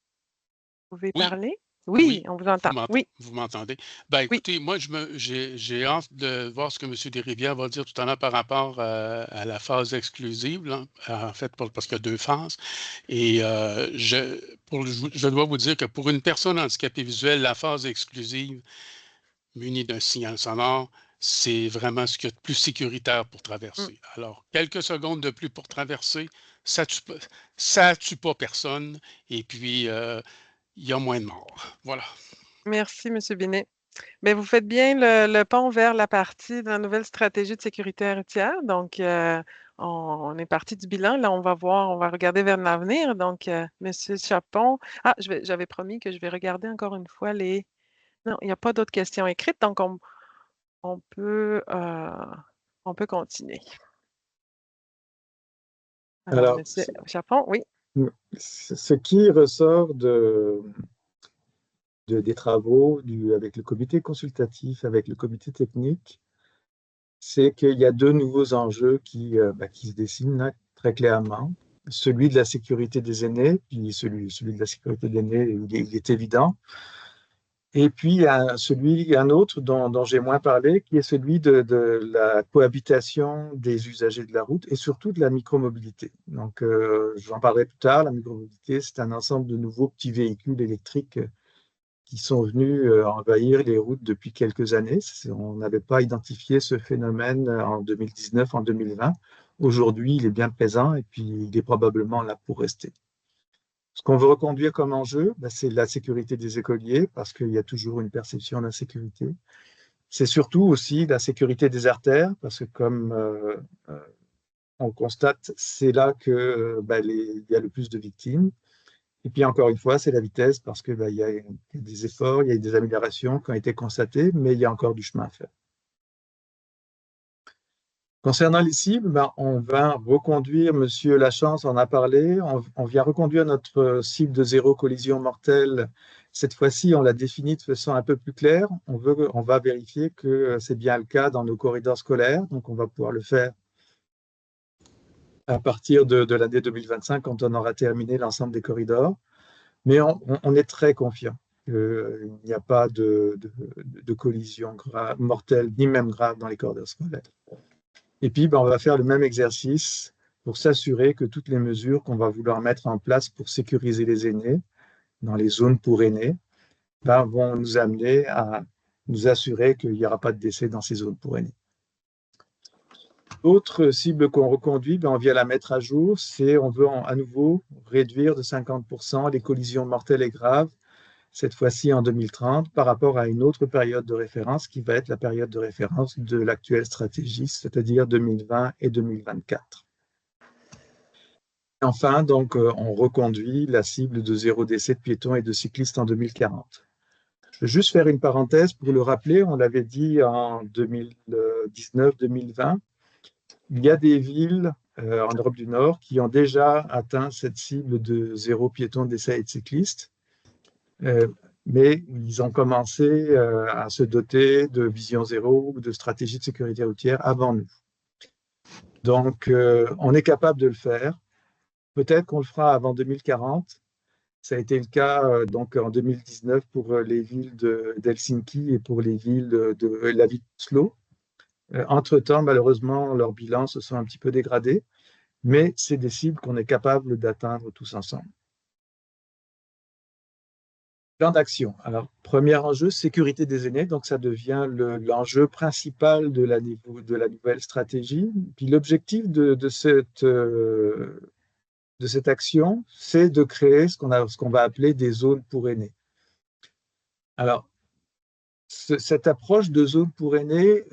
vous pouvez Oui, parler? Oui, oui, on vous entend. Oui, vous m'entendez. Ben, oui. écoutez, moi, j'ai hâte de voir ce que M. Desrivières va dire tout à l'heure par rapport à la phase exclusive, là, en fait, parce qu'il y a 2 phases. Et je dois vous dire que pour une personne handicapée visuelle, la phase exclusive, munie d'un signal sonore, c'est vraiment ce qu'il y a de plus sécuritaire pour traverser. Alors, quelques secondes de plus pour traverser, ça tue pas personne. Et puis, il y a moins de morts. Voilà. Merci, M. Binet. Mais vous faites bien le pont vers la partie de la nouvelle stratégie de sécurité routière. Donc, on est parti du bilan. Là, on va regarder vers l'avenir. Donc, M. Chapon. Ah, j'avais promis que je vais regarder encore une fois les. Non, il n'y a pas d'autres questions écrites. Donc, on peut continuer. Alors, M. Chapon, oui. Ce qui ressort des travaux avec le comité consultatif, avec le comité technique, c'est qu'il y a 2 nouveaux enjeux qui se dessinent là, très clairement. Celui de la sécurité des aînés, puis celui de la sécurité des aînés, il est évident. Et puis, il y a un autre dont j'ai moins parlé, qui est celui de la cohabitation des usagers de la route et surtout de la micromobilité. Donc, j'en parlerai plus tard. La micromobilité, c'est un ensemble de nouveaux petits véhicules électriques qui sont venus envahir les routes depuis quelques années. On n'avait pas identifié ce phénomène en 2019, en 2020. Aujourd'hui, il est bien présent et puis il est probablement là pour rester. Ce qu'on veut reconduire comme enjeu, c'est la sécurité des écoliers, parce qu'il y a toujours une perception d'insécurité. C'est surtout aussi la sécurité des artères, parce que comme on constate, c'est là qu'il y a le plus de victimes. Et puis encore une fois, c'est la vitesse, parce qu'il y a des efforts, il y a des améliorations qui ont été constatées, mais il y a encore du chemin à faire. Concernant les cibles, on va reconduire, Monsieur Lachance en a parlé, on vient reconduire notre cible de 0 collision mortelle. Cette fois-ci, on l'a définie de façon un peu plus claire. On va vérifier que c'est bien le cas dans nos corridors scolaires, donc on va pouvoir le faire à partir de l'année 2025, quand on aura terminé l'ensemble des corridors. Mais on est très confiant qu'il n'y a pas de collision mortelle, ni même grave dans les corridors scolaires. Et puis, on va faire le même exercice pour s'assurer que toutes les mesures qu'on va vouloir mettre en place pour sécuriser les aînés dans les zones pour aînés vont nous amener à nous assurer qu'il n'y aura pas de décès dans ces zones pour aînés. Autre cible qu'on reconduit, on vient la mettre à jour, c'est on veut à nouveau réduire de 50% les collisions mortelles et graves, cette fois-ci en 2030, par rapport à une autre période de référence qui va être la période de référence de l'actuelle stratégie, c'est-à-dire 2020 et 2024. Enfin, donc, on reconduit la cible de 0 décès de piétons et de cyclistes en 2040. Je veux juste faire une parenthèse pour le rappeler, on l'avait dit en 2019-2020, il y a des villes en Europe du Nord qui ont déjà atteint cette cible de 0 piétons, décès et de cyclistes. Mais ils ont commencé à se doter de vision zéro ou de stratégie de sécurité routière avant nous. Donc, on est capable de le faire. Peut-être qu'on le fera avant 2040, Ça a été le cas donc en 2019 pour les villes d'Helsinki et pour les villes de la ville d'Oslo. Entre-temps, malheureusement, leurs bilans se sont un petit peu dégradés, mais c'est des cibles qu'on est capable d'atteindre tous ensemble. Plan d'action. Alors, premier enjeu, sécurité des aînés. Donc, ça devient l'enjeu principal de la nouvelle stratégie. Puis, l'objectif de cette action, c'est de créer ce qu'on va appeler des zones pour aînés. Alors, cette approche de zone pour aînés,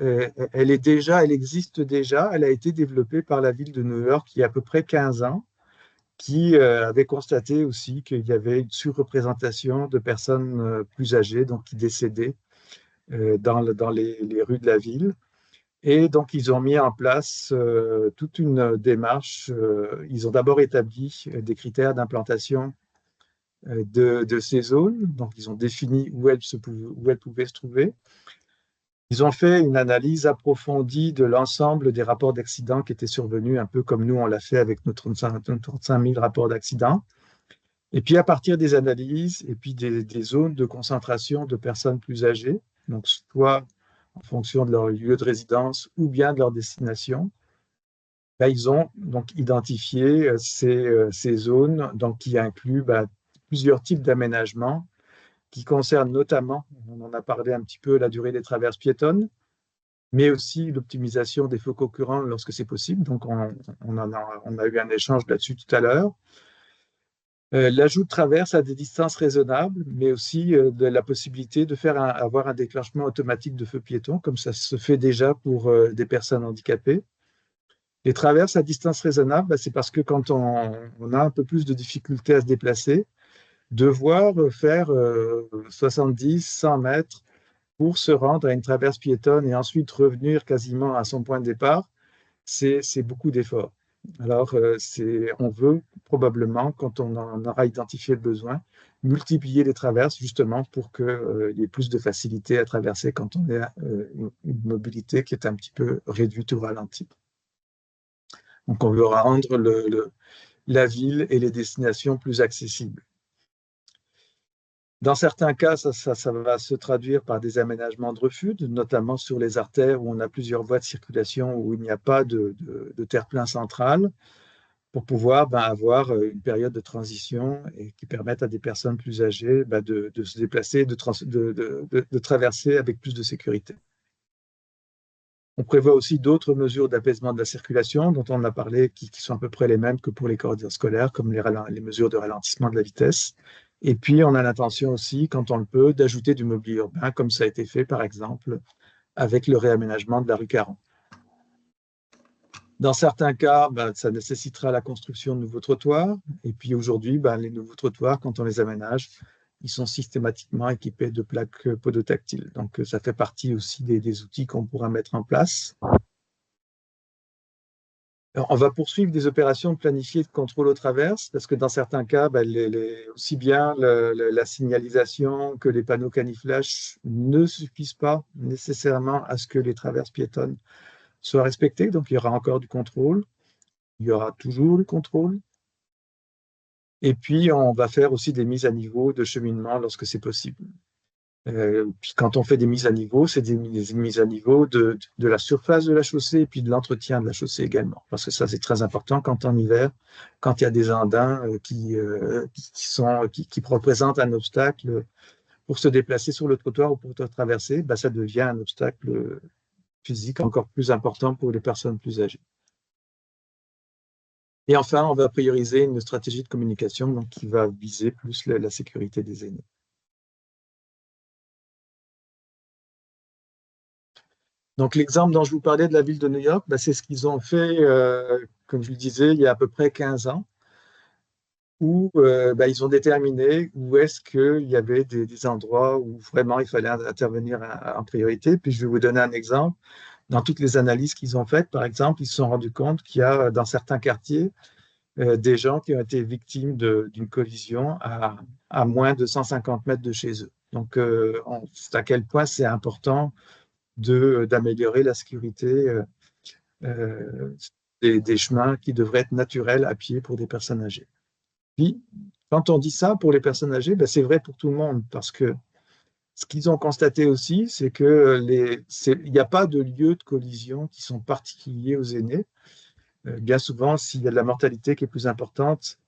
elle existe déjà. Elle a été développée par la ville de New York il y a à peu près 15 ans, qui avait constaté aussi qu'il y avait une surreprésentation de personnes plus âgées, donc qui décédaient dans les rues de la ville. Et donc, ils ont mis en place toute une démarche. Ils ont d'abord établi des critères d'implantation de ces zones. Donc, ils ont défini où elles pouvaient se trouver. Ils ont fait une analyse approfondie de l'ensemble des rapports d'accidents qui étaient survenus, un peu comme nous, on l'a fait avec nos 35 000 rapports d'accidents. Et puis, à partir des analyses et puis des zones de concentration de personnes plus âgées, donc soit en fonction de leur lieu de résidence ou bien de leur destination, ben, ils ont donc identifié ces zones donc, qui incluent plusieurs types d'aménagements qui concernent notamment, on en a parlé un petit peu, la durée des traverses piétonnes, mais aussi l'optimisation des feux concurrents lorsque c'est possible. Donc, on a eu un échange là-dessus tout à l'heure. L'ajout de traverses à des distances raisonnables, mais aussi de la possibilité de avoir un déclenchement automatique de feux piétons, comme ça se fait déjà pour des personnes handicapées. Les traverses à distance raisonnable, c'est parce que quand on a un peu plus de difficultés à se déplacer, devoir faire 70, 100 mètres pour se rendre à une traverse piétonne et ensuite revenir quasiment à son point de départ, c'est beaucoup d'efforts. Alors, on veut probablement, quand on en aura identifié le besoin, multiplier les traverses justement pour qu'il y ait plus de facilité à traverser quand on a une mobilité qui est un petit peu réduite ou ralentie. Donc, on veut rendre la ville et les destinations plus accessibles. Dans certains cas, ça va se traduire par des aménagements de refuge, notamment sur les artères où on a plusieurs voies de circulation où il n'y a pas de terre-plein central, pour pouvoir avoir une période de transition et qui permette à des personnes plus âgées de se déplacer, de traverser avec plus de sécurité. On prévoit aussi d'autres mesures d'apaisement de la circulation dont on a parlé, qui sont à peu près les mêmes que pour les corridors scolaires, comme les mesures de ralentissement de la vitesse. Et puis, on a l'intention aussi, quand on le peut, d'ajouter du mobilier urbain, comme ça a été fait, par exemple, avec le réaménagement de la rue Caron. Dans certains cas, ça nécessitera la construction de nouveaux trottoirs. Et puis aujourd'hui, les nouveaux trottoirs, quand on les aménage, ils sont systématiquement équipés de plaques podotactiles. Donc, ça fait partie aussi des outils qu'on pourra mettre en place. Alors, on va poursuivre des opérations planifiées de contrôle aux traverses, parce que dans certains cas, aussi bien la signalisation que les panneaux caniflages ne suffisent pas nécessairement à ce que les traverses piétonnes soient respectées. Donc, il y aura encore du contrôle. Il y aura toujours du contrôle. Et puis, on va faire aussi des mises à niveau de cheminement lorsque c'est possible. Puis quand on fait des mises à niveau, c'est des mises à niveau de la surface de la chaussée et puis de l'entretien de la chaussée également. Parce que ça, c'est très important quand en hiver, quand il y a des andins qui représentent un obstacle pour se déplacer sur le trottoir ou pour traverser, ça devient un obstacle physique encore plus important pour les personnes plus âgées. Et enfin, on va prioriser une stratégie de communication donc, qui va viser plus la sécurité des aînés. Donc, l'exemple dont je vous parlais de la ville de New York, c'est ce qu'ils ont fait, comme je le disais, il y a à peu près 15 ans, où ils ont déterminé où est-ce qu'il y avait des endroits où vraiment il fallait intervenir en priorité. Puis, je vais vous donner un exemple. Dans toutes les analyses qu'ils ont faites, par exemple, ils se sont rendus compte qu'il y a dans certains quartiers des gens qui ont été victimes d'une collision à moins de 150 mètres de chez eux. Donc, c'est à quel point c'est important d'améliorer la sécurité des chemins qui devraient être naturels à pied pour des personnes âgées. Puis, Quand on dit ça pour les personnes âgées, ben, c'est vrai pour tout le monde, parce que ce qu'ils ont constaté aussi, c'est qu'il n'y a pas de lieux de collision qui sont particuliers aux aînés. Bien souvent, s'il y a de la mortalité qui est plus importante,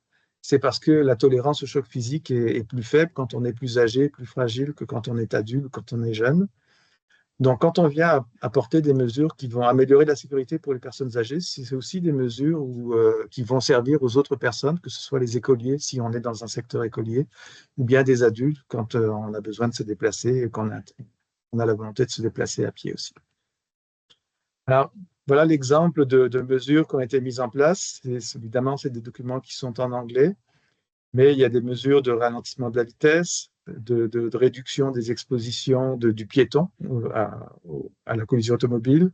c'est parce que la tolérance au choc physique est plus faible quand on est plus âgé, plus fragile que quand on est adulte, quand on est jeune. Donc, quand on vient apporter des mesures qui vont améliorer la sécurité pour les personnes âgées, c'est aussi des mesures qui vont servir aux autres personnes, que ce soit les écoliers, si on est dans un secteur écolier, ou bien des adultes quand on a besoin de se déplacer et qu'on a la volonté de se déplacer à pied aussi. Alors, voilà l'exemple de mesures qui ont été mises en place. Évidemment, c'est des documents qui sont en anglais, mais il y a des mesures de ralentissement de la vitesse, de réduction des expositions du piéton à la collision automobile,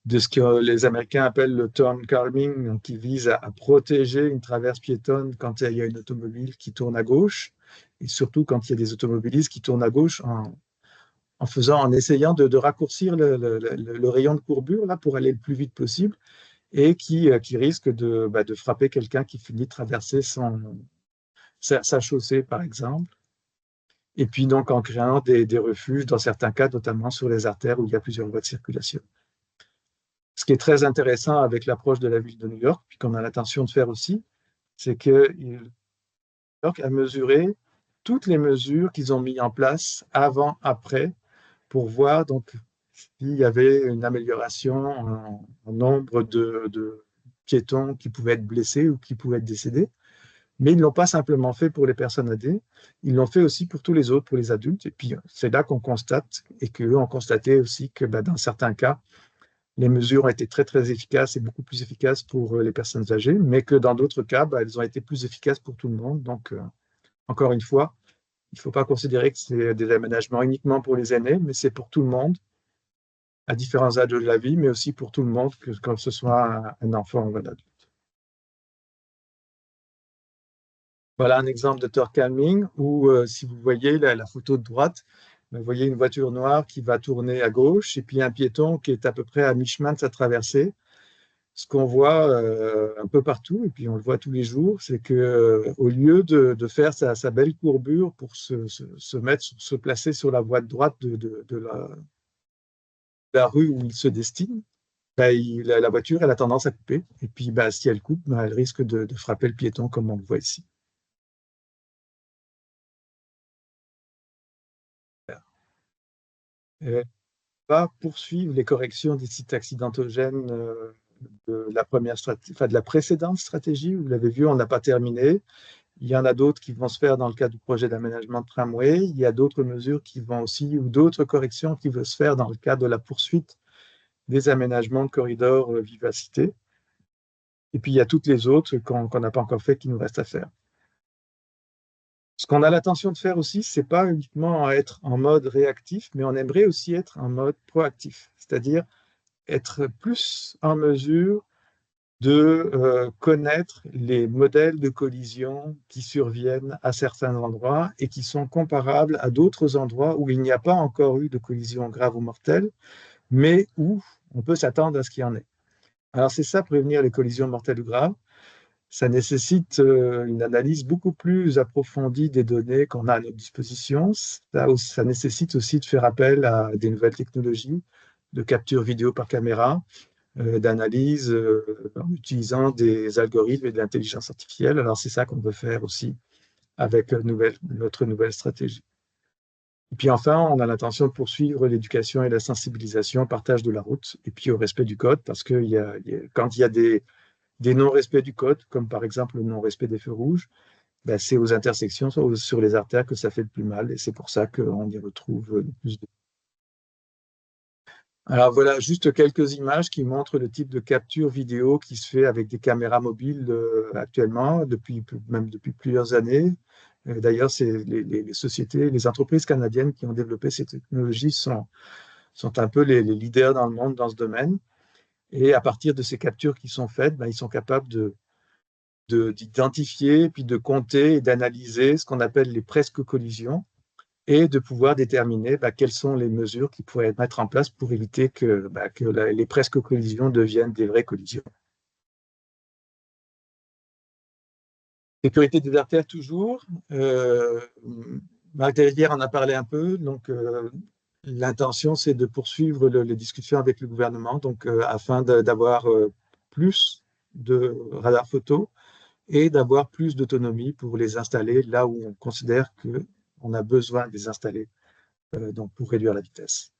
de ce que les Américains appellent le turn calming, donc qui vise à protéger une traverse piétonne quand il y a une automobile qui tourne à gauche, et surtout quand il y a des automobilistes qui tournent à gauche en essayant de raccourcir le rayon de courbure là, pour aller le plus vite possible, et qui risque de frapper quelqu'un qui finit de traverser sa chaussée, par exemple. Et puis donc en créant des refuges, dans certains cas, notamment sur les artères où il y a plusieurs voies de circulation. Ce qui est très intéressant avec l'approche de la ville de New York, puis qu'on a l'intention de faire aussi, c'est que New York a mesuré toutes les mesures qu'ils ont mises en place avant, après, pour voir donc s'il y avait une amélioration en nombre de piétons qui pouvaient être blessés ou qui pouvaient être décédés. Mais ils ne l'ont pas simplement fait pour les personnes âgées, ils l'ont fait aussi pour tous les autres, pour les adultes. Et puis, c'est là qu'on constate, et qu'eux ont constaté aussi que dans certains cas, les mesures ont été très, très efficaces et beaucoup plus efficaces pour les personnes âgées, mais que dans d'autres cas, elles ont été plus efficaces pour tout le monde. Donc, encore une fois, il ne faut pas considérer que c'est des aménagements uniquement pour les aînés, mais c'est pour tout le monde, à différents âges de la vie, mais aussi pour tout le monde, que ce soit un enfant ou un adulte. Voilà un exemple de turn calming où, si vous voyez la photo de droite, vous voyez une voiture noire qui va tourner à gauche et puis un piéton qui est à peu près à mi-chemin de sa traversée. Ce qu'on voit un peu partout, et puis on le voit tous les jours, c'est qu'au lieu de faire sa belle courbure pour se placer sur la voie de droite de la rue où il se destine, la voiture elle a tendance à couper. Et puis si elle coupe, elle risque de frapper le piéton comme on le voit ici. Va poursuivre les corrections des sites accidentogènes de la précédente stratégie. Vous l'avez vu, on n'a pas terminé. Il y en a d'autres qui vont se faire dans le cadre du projet d'aménagement de tramway. Il y a d'autres mesures qui vont aussi, ou d'autres corrections qui vont se faire dans le cadre de la poursuite des aménagements de corridors vivacité. Et puis, il y a toutes les autres qu'on n'a pas encore fait qui nous restent à faire. Ce qu'on a l'intention de faire aussi, ce n'est pas uniquement être en mode réactif, mais on aimerait aussi être en mode proactif, c'est-à-dire être plus en mesure de connaître les modèles de collision qui surviennent à certains endroits et qui sont comparables à d'autres endroits où il n'y a pas encore eu de collision grave ou mortelle, mais où on peut s'attendre à ce qu'il y en ait. Alors c'est ça, prévenir les collisions mortelles ou graves. Ça nécessite une analyse beaucoup plus approfondie des données qu'on a à notre disposition. Ça nécessite aussi de faire appel à des nouvelles technologies de capture vidéo par caméra, d'analyse en utilisant des algorithmes et de l'intelligence artificielle. Alors, c'est ça qu'on veut faire aussi avec notre nouvelle stratégie. Et puis enfin, on a l'intention de poursuivre l'éducation et la sensibilisation au partage de la route et puis au respect du code, parce que quand il y a des non-respects du code, comme par exemple le non-respect des feux rouges, c'est aux intersections, soit sur les artères que ça fait le plus mal, et c'est pour ça qu'on y retrouve le plus de... Alors voilà, juste quelques images qui montrent le type de capture vidéo qui se fait avec des caméras mobiles actuellement, même depuis plusieurs années. D'ailleurs, c'est les sociétés, les entreprises canadiennes qui ont développé ces technologies sont un peu les leaders dans le monde dans ce domaine. Et à partir de ces captures qui sont faites, ils sont capables d'identifier, puis de compter et d'analyser ce qu'on appelle les presque collisions, et de pouvoir déterminer quelles sont les mesures qui pourraient être mises en place pour éviter que les presque collisions deviennent des vraies collisions. Sécurité des artères toujours. Marc Desrivières en a parlé un peu. Donc, l'intention, c'est de poursuivre les discussions avec le gouvernement afin d'avoir plus de radars photo et d'avoir plus d'autonomie pour les installer là où on considère qu'on a besoin de les installer pour réduire la vitesse.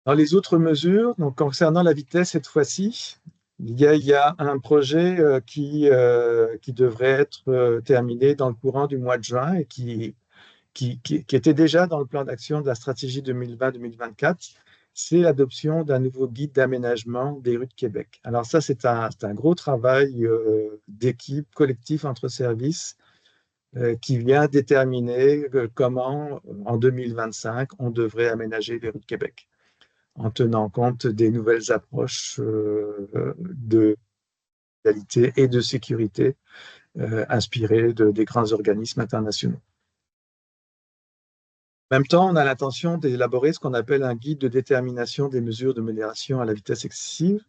Dans les autres mesures, donc concernant la vitesse cette fois-ci, il y a un projet qui devrait être terminé dans le courant du mois de juin et qui était déjà dans le plan d'action de la stratégie 2020-2024, c'est l'adoption d'un nouveau guide d'aménagement des rues de Québec. Alors ça, c'est un gros travail d'équipe, collectif entre services, qui vient déterminer comment, en 2025, on devrait aménager les rues de Québec, en tenant compte des nouvelles approches de qualité et de sécurité inspirées des grands organismes internationaux. En même temps, on a l'intention d'élaborer ce qu'on appelle un guide de détermination des mesures de modération à la vitesse excessive.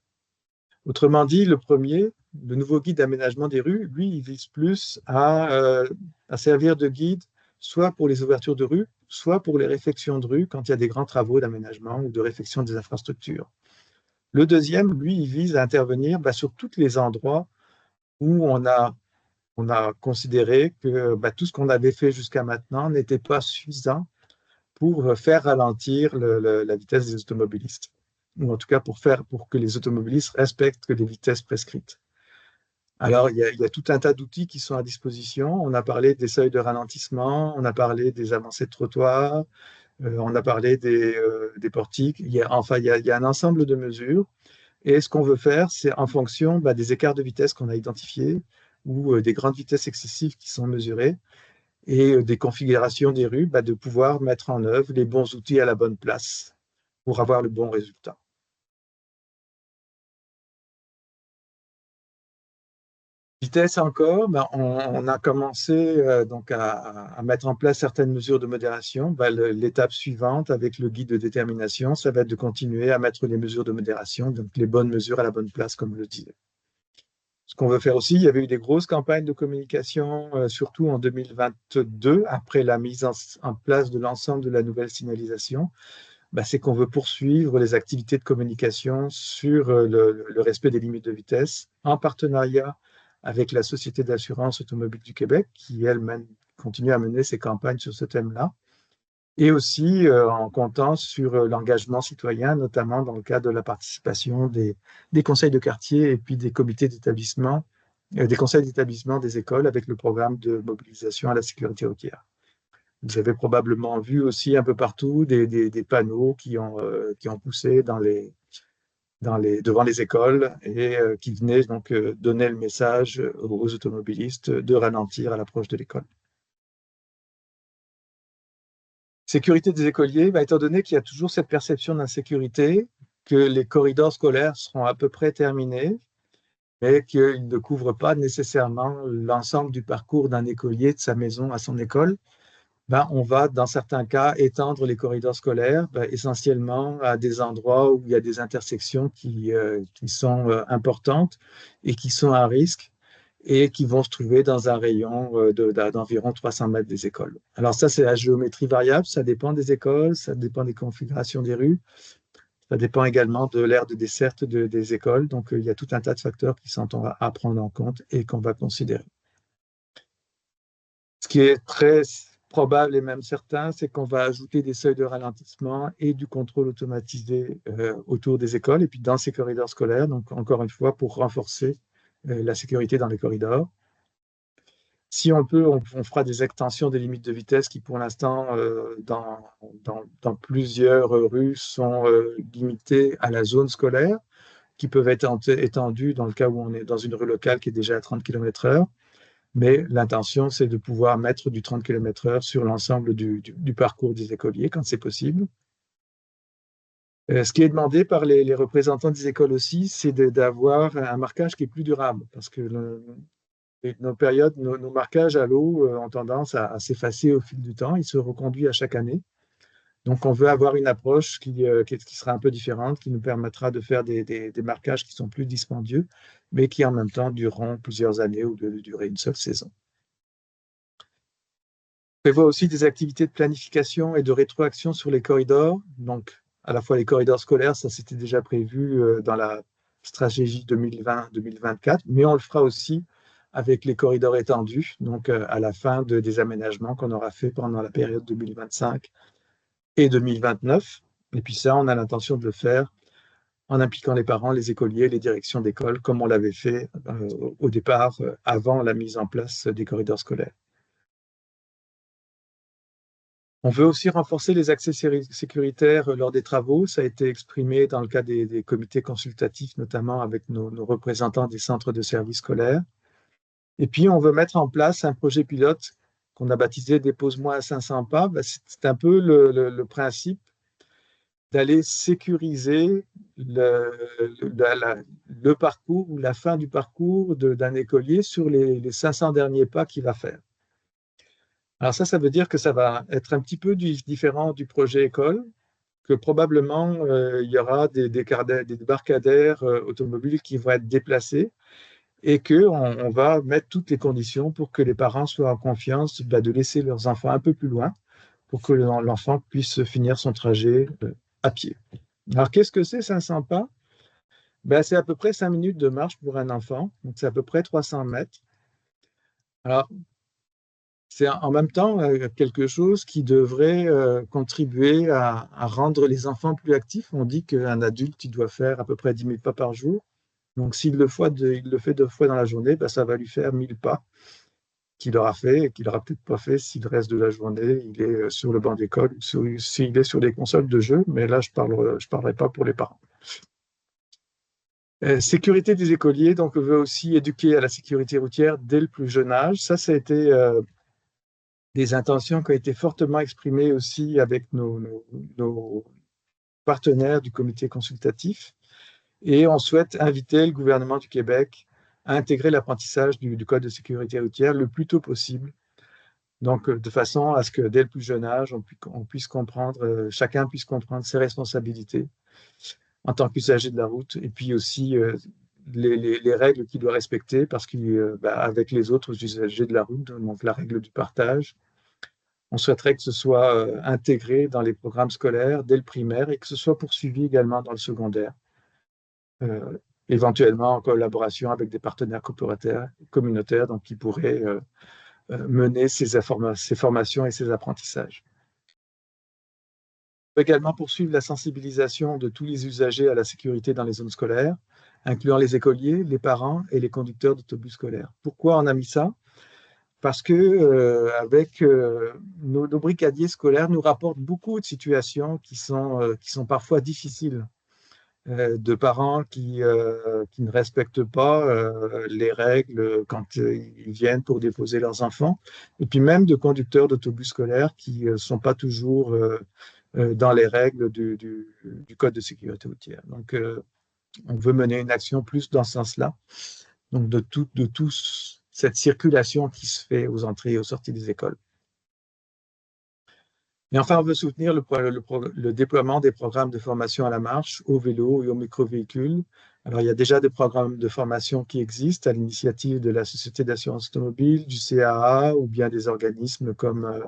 Autrement dit, le nouveau guide d'aménagement des rues, lui, il vise plus à servir de guide soit pour les ouvertures de rue, soit pour les réfections de rue quand il y a des grands travaux d'aménagement ou de réfection des infrastructures. Le deuxième, lui, il vise à intervenir sur tous les endroits où on a considéré que tout ce qu'on avait fait jusqu'à maintenant n'était pas suffisant pour faire ralentir la vitesse des automobilistes, ou en tout cas pour que les automobilistes respectent les vitesses prescrites. Alors, il y a tout un tas d'outils qui sont à disposition. On a parlé des seuils de ralentissement, on a parlé des avancées de trottoir, on a parlé des portiques. Il y a un ensemble de mesures. Et ce qu'on veut faire, c'est en fonction des écarts de vitesse qu'on a identifiés ou des grandes vitesses excessives qui sont mesurées, et des configurations des rues, de pouvoir mettre en œuvre les bons outils à la bonne place pour avoir le bon résultat. Vitesse encore, on a commencé à mettre en place certaines mesures de modération. L'étape suivante avec le guide de détermination, ça va être de continuer à mettre les mesures de modération, donc les bonnes mesures à la bonne place, comme je le disais. Ce qu'on veut faire aussi, il y avait eu des grosses campagnes de communication, surtout en 2022, après la mise en place de l'ensemble de la nouvelle signalisation. C'est qu'on veut poursuivre les activités de communication sur le respect des limites de vitesse, en partenariat avec la Société d'assurance automobile du Québec, qui, elle, continue à mener ses campagnes sur ce thème-là, et aussi en comptant sur l'engagement citoyen, notamment dans le cadre de la participation des conseils de quartier et puis des comités d'établissement, des conseils d'établissement des écoles avec le programme de mobilisation à la sécurité routière. Vous avez probablement vu aussi un peu partout des panneaux qui ont poussé devant les écoles et qui venaient donc donner le message aux automobilistes de ralentir à l'approche de l'école. Sécurité des écoliers, étant donné qu'il y a toujours cette perception d'insécurité, que les corridors scolaires seront à peu près terminés, mais qu'ils ne couvrent pas nécessairement l'ensemble du parcours d'un écolier de sa maison à son école, on va, dans certains cas, étendre les corridors scolaires, essentiellement à des endroits où il y a des intersections qui sont importantes et qui sont à risque, et qui vont se trouver dans un rayon d'environ 300 mètres des écoles. Alors ça, c'est la géométrie variable, ça dépend des écoles, ça dépend des configurations des rues, ça dépend également de l'aire de desserte des écoles, donc il y a tout un tas de facteurs qui sont à prendre en compte et qu'on va considérer. Ce qui est très probable et même certain, c'est qu'on va ajouter des seuils de ralentissement et du contrôle automatisé autour des écoles et puis dans ces corridors scolaires, donc encore une fois pour renforcer la sécurité dans les corridors. Si on peut, on fera des extensions des limites de vitesse qui, pour l'instant, dans plusieurs rues, sont limitées à la zone scolaire, qui peuvent être étendues dans le cas où on est dans une rue locale qui est déjà à 30 km/h. Mais l'intention, c'est de pouvoir mettre du 30 km/h sur l'ensemble du parcours des écoliers quand c'est possible. Ce qui est demandé par les représentants des écoles aussi, c'est d'avoir un marquage qui est plus durable, parce que nos marquages à l'eau ont tendance à s'effacer au fil du temps. Ils se reconduisent à chaque année. Donc, on veut avoir une approche qui sera un peu différente, qui nous permettra de faire des marquages qui sont plus dispendieux, mais qui en même temps dureront plusieurs années ou de durer une seule saison. On prévoit aussi des activités de planification et de rétroaction sur les corridors. Donc, à la fois les corridors scolaires, ça c'était déjà prévu dans la stratégie 2020-2024, mais on le fera aussi avec les corridors étendus, donc à la fin des aménagements qu'on aura fait pendant la période 2025 et 2029. Et puis ça, on a l'intention de le faire en impliquant les parents, les écoliers, les directions d'école, comme on l'avait fait au départ, avant la mise en place des corridors scolaires. On veut aussi renforcer les accès sécuritaires lors des travaux. Ça a été exprimé dans le cas des comités consultatifs, notamment avec nos représentants des centres de services scolaires. Et puis, on veut mettre en place un projet pilote qu'on a baptisé « Dépose-moi à 500 pas ». C'est un peu le principe d'aller sécuriser le parcours ou la fin du parcours d'un écolier sur les 500 derniers pas qu'il va faire. Alors ça veut dire que ça va être un petit peu différent du projet école, que probablement il y aura des débarcadères automobiles qui vont être déplacés et qu'on va mettre toutes les conditions pour que les parents soient en confiance de laisser leurs enfants un peu plus loin pour que l'enfant puisse finir son trajet à pied. Alors, qu'est-ce que c'est 500 pas? C'est à peu près 5 minutes de marche pour un enfant, donc c'est à peu près 300 mètres. Alors, c'est en même temps quelque chose qui devrait contribuer à rendre les enfants plus actifs. On dit qu'un adulte, il doit faire à peu près 10 000 pas par jour. Donc, s'il le fait 2 fois dans la journée, ça va lui faire 1000 pas qu'il aura fait et qu'il n'aura peut-être pas fait si le reste de la journée, il est sur le banc d'école ou s'il est sur des consoles de jeux. Mais là, je parlerai pas pour les parents. Sécurité des écoliers, donc on veut aussi éduquer à la sécurité routière dès le plus jeune âge. Ça a été des intentions qui ont été fortement exprimées aussi avec nos partenaires du comité consultatif. Et on souhaite inviter le gouvernement du Québec à intégrer l'apprentissage du Code de sécurité routière le plus tôt possible. Donc, de façon à ce que dès le plus jeune âge, on puisse comprendre, chacun puisse comprendre ses responsabilités en tant qu'usager de la route, et puis aussi les règles qu'il doit respecter, parce qu'avec les autres usagers de la route, donc la règle du partage, on souhaiterait que ce soit intégré dans les programmes scolaires dès le primaire et que ce soit poursuivi également dans le secondaire, éventuellement en collaboration avec des partenaires communautaires donc, qui pourraient mener ces formations et ces apprentissages. On peut également poursuivre la sensibilisation de tous les usagers à la sécurité dans les zones scolaires, incluant les écoliers, les parents et les conducteurs d'autobus scolaires. Pourquoi on a mis ça? Parce que avec nos brigadiers scolaires nous rapportent beaucoup de situations qui sont parfois difficiles, de parents qui ne respectent pas les règles quand ils viennent pour déposer leurs enfants, et puis même de conducteurs d'autobus scolaires qui ne sont pas toujours dans les règles du Code de sécurité routière. Donc, on veut mener une action plus dans ce sens-là, donc de toute cette circulation qui se fait aux entrées et aux sorties des écoles. Et enfin, on veut soutenir le déploiement des programmes de formation à la marche, au vélo et au micro-véhicule. Alors, il y a déjà des programmes de formation qui existent à l'initiative de la Société d'assurance automobile, du CAA ou bien des organismes comme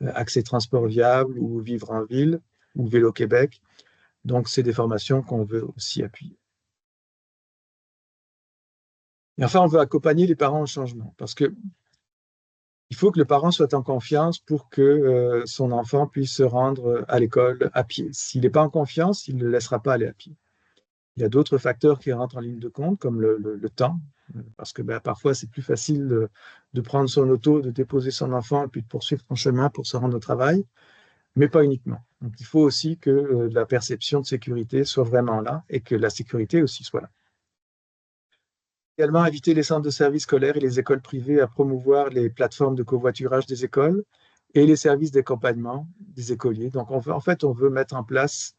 Accès Transport Viable ou Vivre en Ville ou Vélo Québec. Donc, c'est des formations qu'on veut aussi appuyer. Et enfin, on veut accompagner les parents au changement parce que il faut que le parent soit en confiance pour que son enfant puisse se rendre à l'école à pied. S'il n'est pas en confiance, il ne le laissera pas aller à pied. Il y a d'autres facteurs qui rentrent en ligne de compte, comme le temps, parce que parfois, c'est plus facile de prendre son auto, de déposer son enfant et puis de poursuivre son chemin pour se rendre au travail, mais pas uniquement. Donc, il faut aussi que la perception de sécurité soit vraiment là et que la sécurité aussi soit là. Également inviter les centres de services scolaires et les écoles privées à promouvoir les plateformes de covoiturage des écoles et les services d'accompagnement des écoliers. Donc, en fait, on veut mettre en place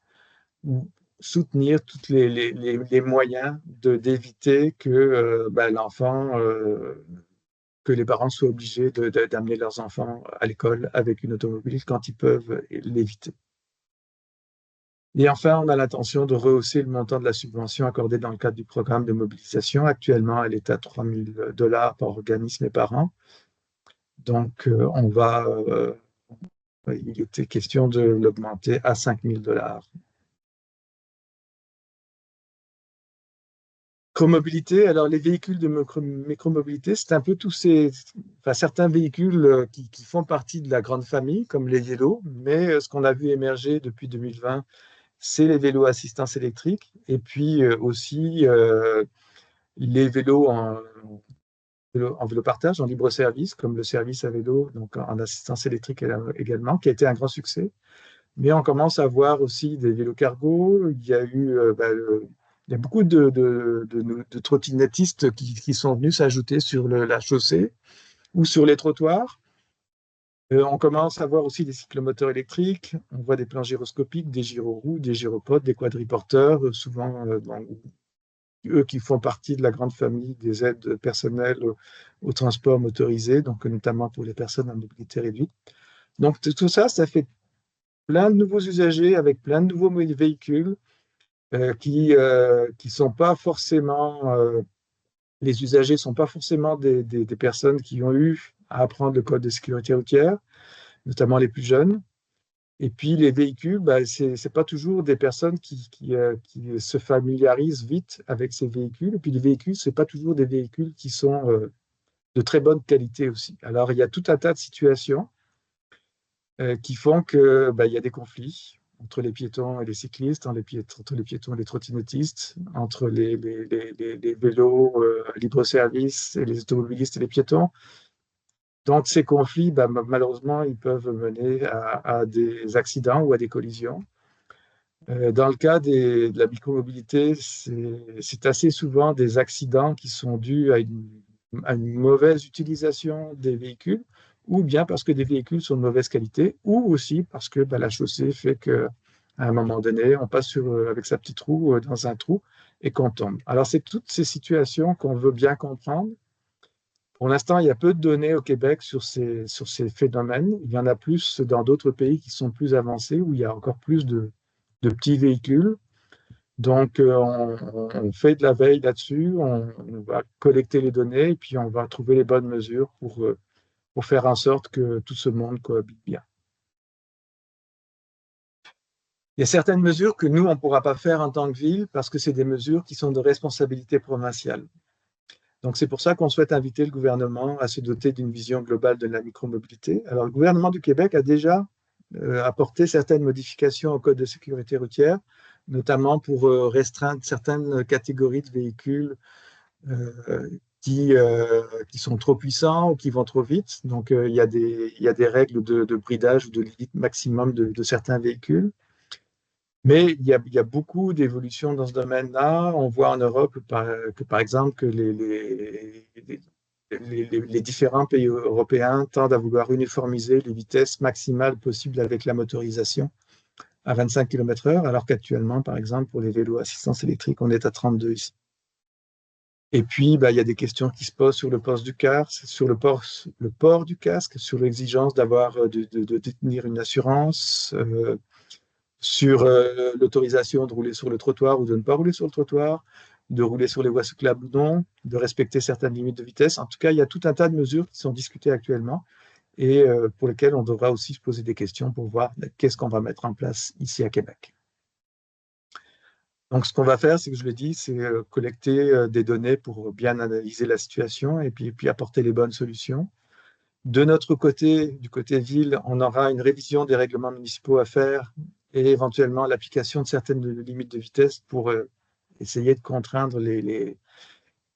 ou soutenir tous les moyens d'éviter que l'enfant, que les parents soient obligés d'amener leurs enfants à l'école avec une automobile quand ils peuvent l'éviter. Et enfin, on a l'intention de rehausser le montant de la subvention accordée dans le cadre du programme de mobilisation. Actuellement, elle est à 3 000 $ par organisme et par an. Donc, il était question de l'augmenter à 5 000 $. Micromobilité, alors les véhicules de micromobilité, c'est un peu certains véhicules qui font partie de la grande famille, comme les vélos, mais ce qu'on a vu émerger depuis 2020, c'est les vélos assistance électrique, et puis aussi les vélos en vélo partage, en libre service, comme le service à vélo, donc en assistance électrique également, qui a été un grand succès. Mais on commence à voir aussi des vélos cargo. Il y a eu il y a beaucoup de trottinettistes qui sont venus s'ajouter sur la chaussée ou sur les trottoirs. On commence à voir aussi des cyclomoteurs électriques. On voit des plans gyroscopiques, des gyroroues, des gyropodes, des quadriporteurs, souvent eux qui font partie de la grande famille des aides personnelles au transport motorisé, donc notamment pour les personnes à mobilité réduite. Donc tout ça, ça fait plein de nouveaux usagers avec plein de nouveaux véhicules qui sont pas forcément, les usagers ne sont pas forcément des personnes qui ont eu à apprendre le code de sécurité routière, notamment les plus jeunes. Et puis les véhicules, ce n'est pas toujours des personnes qui se familiarisent vite avec ces véhicules. Et puis les véhicules, ce n'est pas toujours des véhicules qui sont de très bonne qualité aussi. Alors il y a tout un tas de situations qui font qu'il y a des conflits entre les piétons et les cyclistes, entre les piétons et les trottinettistes, entre les vélos libre-service et les automobilistes et les piétons. Donc ces conflits, malheureusement, ils peuvent mener à des accidents ou à des collisions. Dans le cas de la micromobilité, c'est assez souvent des accidents qui sont dus à une mauvaise utilisation des véhicules, ou bien parce que des véhicules sont de mauvaise qualité, ou aussi parce que la chaussée fait qu'à un moment donné, on passe avec sa petite roue dans un trou et qu'on tombe. Alors, c'est toutes ces situations qu'on veut bien comprendre. Pour l'instant, il y a peu de données au Québec sur ces phénomènes. Il y en a plus dans d'autres pays qui sont plus avancés, où il y a encore plus de petits véhicules. Donc, on fait de la veille là-dessus, on va collecter les données et puis on va trouver les bonnes mesures pour faire en sorte que tout ce monde cohabite bien. Il y a certaines mesures que nous, on ne pourra pas faire en tant que ville parce que c'est des mesures qui sont de responsabilité provinciale. Donc, c'est pour ça qu'on souhaite inviter le gouvernement à se doter d'une vision globale de la micromobilité. Alors, le gouvernement du Québec a déjà apporté certaines modifications au Code de sécurité routière, notamment pour restreindre certaines catégories de véhicules qui sont trop puissants ou qui vont trop vite. Donc, il y a des règles de bridage ou de limite maximum de certains véhicules. Mais il y a beaucoup d'évolutions dans ce domaine-là. On voit en Europe que par exemple, que les différents pays européens tendent à vouloir uniformiser les vitesses maximales possibles avec la motorisation à 25 km/h, alors qu'actuellement, par exemple, pour les vélos assistance électrique, on est à 32 ici. Et puis, il y a des questions qui se posent sur le port du casque, sur le port du casque, sur l'exigence de détenir une assurance, sur l'autorisation de rouler sur le trottoir ou de ne pas rouler sur le trottoir, de rouler sur les voies cyclables ou non, de respecter certaines limites de vitesse. En tout cas, il y a tout un tas de mesures qui sont discutées actuellement et pour lesquelles on devra aussi se poser des questions pour voir qu'est-ce qu'on va mettre en place ici à Québec. Donc, ce qu'on va faire, c'est que je le dis, c'est collecter des données pour bien analyser la situation et puis apporter les bonnes solutions. De notre côté, du côté ville, on aura une révision des règlements municipaux à faire et éventuellement l'application de certaines limites de vitesse pour essayer de contraindre les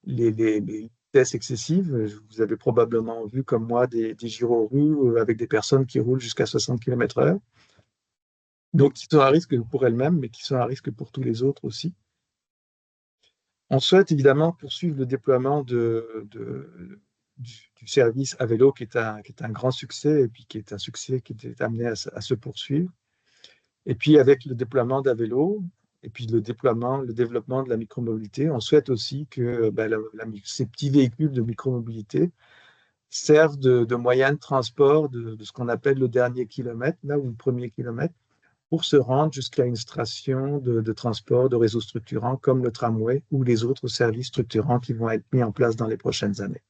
vitesses excessives. Vous avez probablement vu, comme moi, des gyroroues avec des personnes qui roulent jusqu'à 60 km/h. Donc, qui sont à risque pour elles-mêmes, mais qui sont à risque pour tous les autres aussi. On souhaite évidemment poursuivre le déploiement du service à vélo, qui est un grand succès, et puis qui est un succès qui est amené à se poursuivre. Et puis, avec le déploiement d'Avélo, et puis le développement de la micromobilité, on souhaite aussi que ces petits véhicules de micromobilité servent de moyen de transport de ce qu'on appelle le dernier kilomètre, là, ou le premier kilomètre, pour se rendre jusqu'à une station de transport de réseaux structurants comme le tramway ou les autres services structurants qui vont être mis en place dans les prochaines années.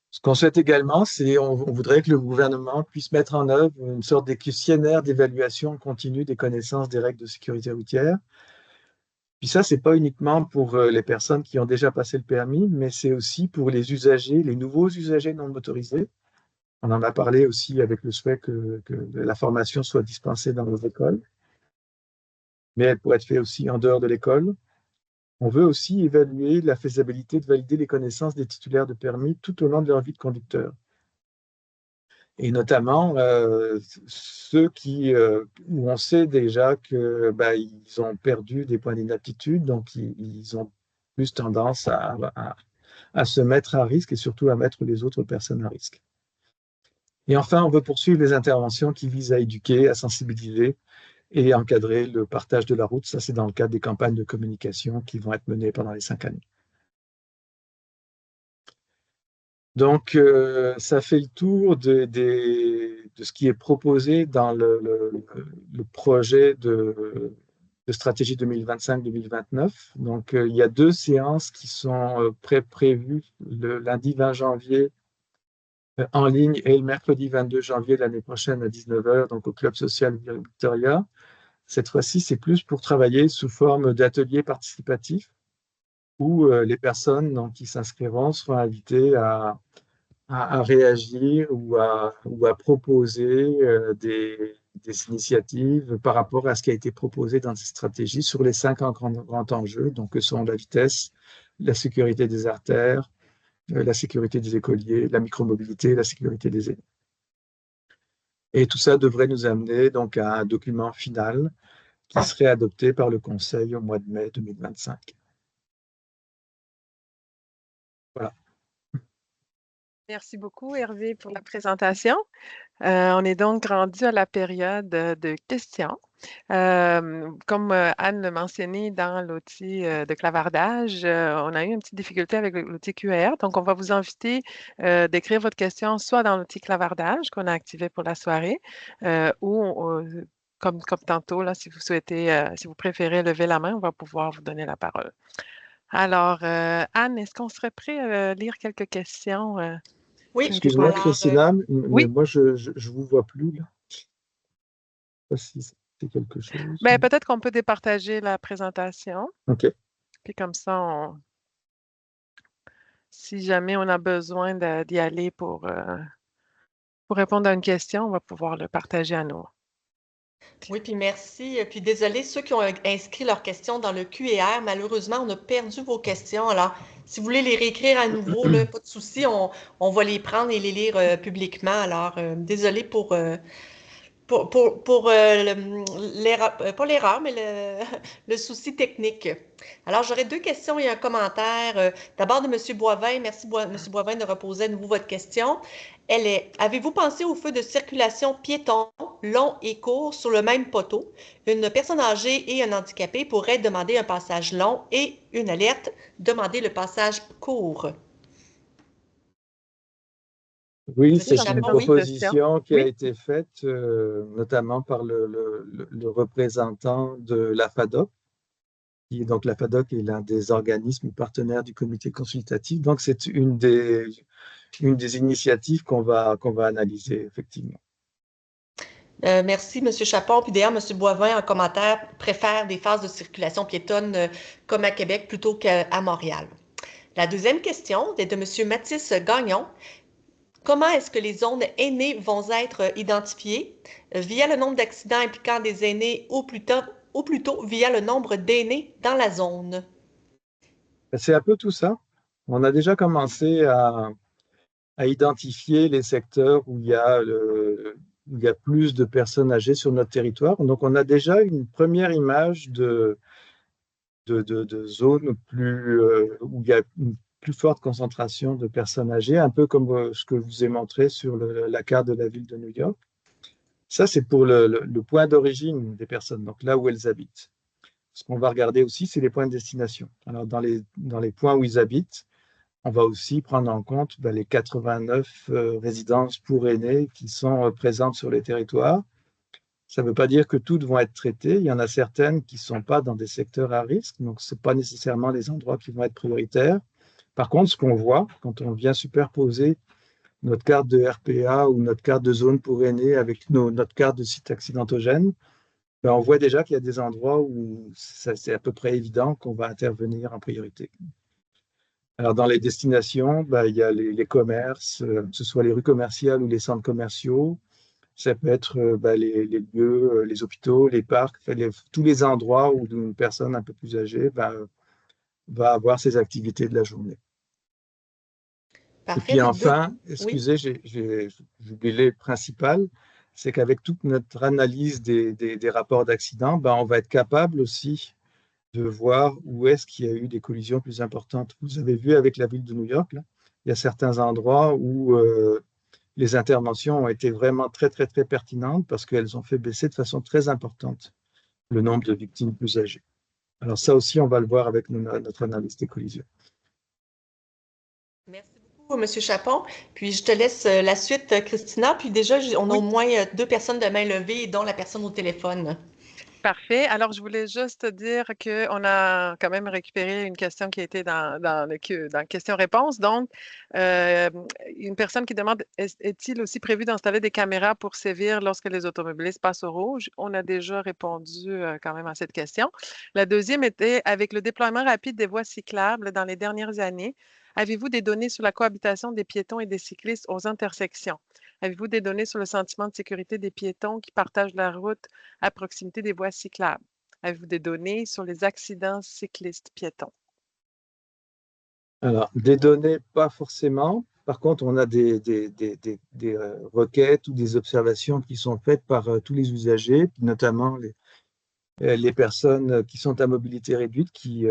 Ce qu'on souhaite également, c'est on voudrait que le gouvernement puisse mettre en œuvre une sorte de questionnaire d'évaluation continue des connaissances des règles de sécurité routière. Puis ça, c'est pas uniquement pour les personnes qui ont déjà passé le permis, mais c'est aussi pour les usagers, les nouveaux usagers non motorisés. On en a parlé aussi avec le souhait que la formation soit dispensée dans nos écoles, mais elle pourrait être faite aussi en dehors de l'école. On veut aussi évaluer la faisabilité de valider les connaissances des titulaires de permis tout au long de leur vie de conducteur. Et notamment ceux où on sait déjà que ils ont perdu des points d'inaptitude, donc ils ont plus tendance à se mettre à risque et surtout à mettre les autres personnes à risque. Et enfin, on veut poursuivre les interventions qui visent à éduquer, à sensibiliser et encadrer le partage de la route. Ça, c'est dans le cadre des campagnes de communication qui vont être menées pendant les 5 années. Donc, ça fait le tour de ce qui est proposé dans le projet de stratégie 2025-2029. Donc, il y a 2 séances qui sont prévues le lundi 20 janvier en ligne et le mercredi 22 janvier l'année prochaine à 19 h, donc au Club Social Victoria. Cette fois-ci, c'est plus pour travailler sous forme d'ateliers participatifs où les personnes qui s'inscriront seront invitées à réagir ou à proposer des initiatives par rapport à ce qui a été proposé dans ces stratégies sur les 5 grands enjeux, donc que sont la vitesse, la sécurité des artères, la sécurité des écoliers, la micromobilité, la sécurité des aînés. Et tout ça devrait nous amener donc à un document final qui serait adopté par le Conseil au mois de mai 2025. Voilà. Merci beaucoup, Hervé, pour la présentation. On est donc rendu à la période de questions. Comme Anne l'a mentionné dans l'outil de clavardage, on a eu une petite difficulté avec l'outil QR. Donc, on va vous inviter d'écrire votre question soit dans l'outil clavardage qu'on a activé pour la soirée ou comme tantôt, là, si vous souhaitez, si vous préférez lever la main, on va pouvoir vous donner la parole. Alors, Anne, est-ce qu'on serait prêt à lire quelques questions? Oui, excuse-moi, alors, Christina, mais oui. moi, je ne vous vois plus, là. Je ne sais pas si c'est quelque chose. Ben, peut-être qu'on peut départager la présentation. OK. Puis comme ça, si jamais on a besoin d'y aller pour répondre à une question, on va pouvoir le partager à nous. Oui, puis merci. Puis désolé, ceux qui ont inscrit leurs questions dans le QR, malheureusement, on a perdu vos questions. Alors, si vous voulez les réécrire à nouveau, là, pas de souci, on va les prendre et les lire publiquement. Alors, désolé pour l'erreur, pas l'erreur, mais le souci technique. Alors, j'aurais 2 questions et un commentaire. D'abord de M. Boivin. Merci, M. Boivin, de reposer à nouveau votre question. Elle est, avez-vous pensé aux feux de circulation piétons, longs et courts, sur le même poteau? Une personne âgée et un handicapé pourraient demander un passage long et une alerte, demander le passage court. Oui, Monsieur c'est une Chapon, oui. proposition qui a Oui. été faite notamment par le représentant de la FADOC. Donc, la FADOC est l'un des organismes partenaires du comité consultatif. Donc, c'est une des initiatives qu'on va analyser, effectivement. Merci, M. Chapon. Puis d'ailleurs, M. Boivin, en commentaire, préfère des phases de circulation piétonne comme à Québec plutôt qu'à Montréal. La deuxième question est de M. Mathis Gagnon. Comment est-ce que les zones aînées vont être identifiées? Via le nombre d'accidents impliquant des aînés ou plutôt via le nombre d'aînés dans la zone? C'est un peu tout ça. On a déjà commencé à identifier les secteurs où il y a plus de personnes âgées sur notre territoire. Donc, on a déjà une première image de zones où il y a une plus forte concentration de personnes âgées, un peu comme ce que je vous ai montré sur la carte de la ville de New York. Ça, c'est pour le point d'origine des personnes, donc là où elles habitent. Ce qu'on va regarder aussi, c'est les points de destination. Alors, dans les points où ils habitent, On va aussi prendre en compte les 89 résidences pour aînés qui sont présentes sur les territoires. Ça ne veut pas dire que toutes vont être traitées. Il y en a certaines qui ne sont pas dans des secteurs à risque, donc ce n'est pas nécessairement les endroits qui vont être prioritaires. Par contre, ce qu'on voit quand on vient superposer notre carte de RPA ou notre carte de zone pour aînés avec notre carte de site accidentogène, on voit déjà qu'il y a des endroits où c'est à peu près évident qu'on va intervenir en priorité. Alors, dans les destinations, il y a les commerces, que ce soit les rues commerciales ou les centres commerciaux. Ça peut être les lieux, les hôpitaux, les parcs, tous les endroits où une personne un peu plus âgée va avoir ses activités de la journée. Et puis enfin, excusez, j'ai oublié les principales, c'est qu'avec toute notre analyse des rapports d'accidents, on va être capable aussi de voir où est-ce qu'il y a eu des collisions plus importantes. Vous avez vu avec la ville de New York, là, il y a certains endroits où les interventions ont été vraiment très, très, très pertinentes parce qu'elles ont fait baisser de façon très importante le nombre de victimes plus âgées. Alors ça aussi, on va le voir avec notre analyse des collisions. Merci beaucoup, M. Chapon. Puis je te laisse la suite, Christina. Puis déjà, on a au moins 2 personnes de main levée, dont la personne au téléphone. Parfait. Alors, je voulais juste dire qu'on a quand même récupéré une question qui a été dans question-réponse. Donc, une personne qui demande est-il aussi prévu d'installer des caméras pour sévir lorsque les automobilistes passent au rouge? On a déjà répondu quand même à cette question. La deuxième était avec le déploiement rapide des voies cyclables dans les dernières années, avez-vous des données sur la cohabitation des piétons et des cyclistes aux intersections? Avez-vous des données sur le sentiment de sécurité des piétons qui partagent la route à proximité des voies cyclables? Avez-vous des données sur les accidents cyclistes-piétons? Alors, des données, pas forcément. Par contre, on a des requêtes ou des observations qui sont faites par tous les usagers, notamment les personnes qui sont à mobilité réduite qui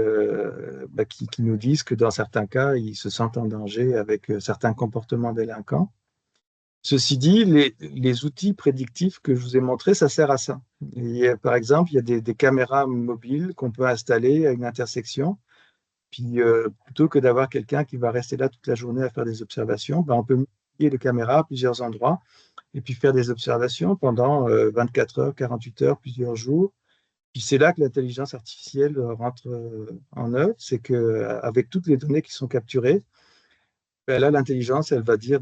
nous disent que dans certains cas, ils se sentent en danger avec certains comportements délinquants. Ceci dit, les outils prédictifs que je vous ai montrés, ça sert à ça. Par exemple, il y a des caméras mobiles qu'on peut installer à une intersection. Puis, plutôt que d'avoir quelqu'un qui va rester là toute la journée à faire des observations, on peut multiplier les caméras à plusieurs endroits et puis faire des observations pendant 24 heures, 48 heures, plusieurs jours. Puis c'est là que l'intelligence artificielle rentre en œuvre, c'est qu'avec toutes les données qui sont capturées, là, l'intelligence, elle va dire,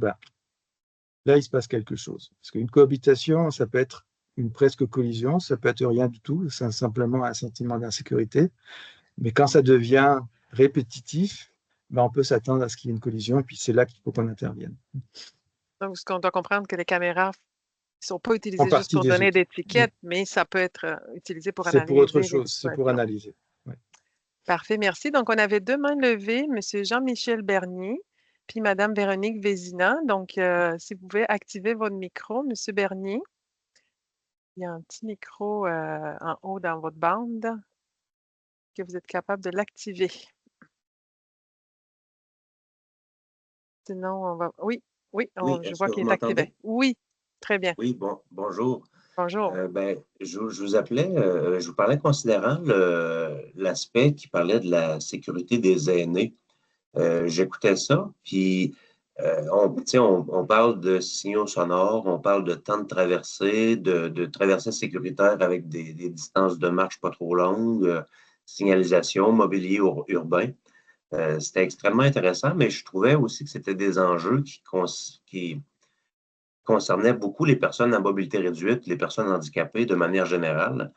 là, il se passe quelque chose. Parce qu'une cohabitation, ça peut être une presque collision, ça peut être rien du tout, c'est simplement un sentiment d'insécurité. Mais quand ça devient répétitif, on peut s'attendre à ce qu'il y ait une collision, et puis c'est là qu'il faut qu'on intervienne. Donc, ce qu'on doit comprendre, que les caméras ne sont pas utilisées juste partie pour des donner outils. d'étiquettes, mais ça peut être utilisé pour C'est analyser pour autre les chose, c'est pour situations. analyser. Ouais. Parfait, merci. Donc, on avait 2 mains levées, M. Jean-Michel Bernier, puis Mme Véronique Vézina. Donc, si vous pouvez activer votre micro, M. Bernier. Il y a un petit micro en haut dans votre bande que vous êtes capable de l'activer. Sinon, on va... Oui, Oui, je est-ce vois que qu'il vous est activé. m'entendez? Oui, très bien. Oui, bonjour. Bonjour. Je vous appelais, je vous parlais considérant l'aspect qui parlait de la sécurité des aînés. J'écoutais ça, puis on parle de signaux sonores, on parle de temps de traversée, de traversée sécuritaire avec des distances de marche pas trop longues, signalisation, mobilier urbain. C'était extrêmement intéressant, mais je trouvais aussi que c'était des enjeux qui concernait beaucoup les personnes à mobilité réduite, les personnes handicapées de manière générale.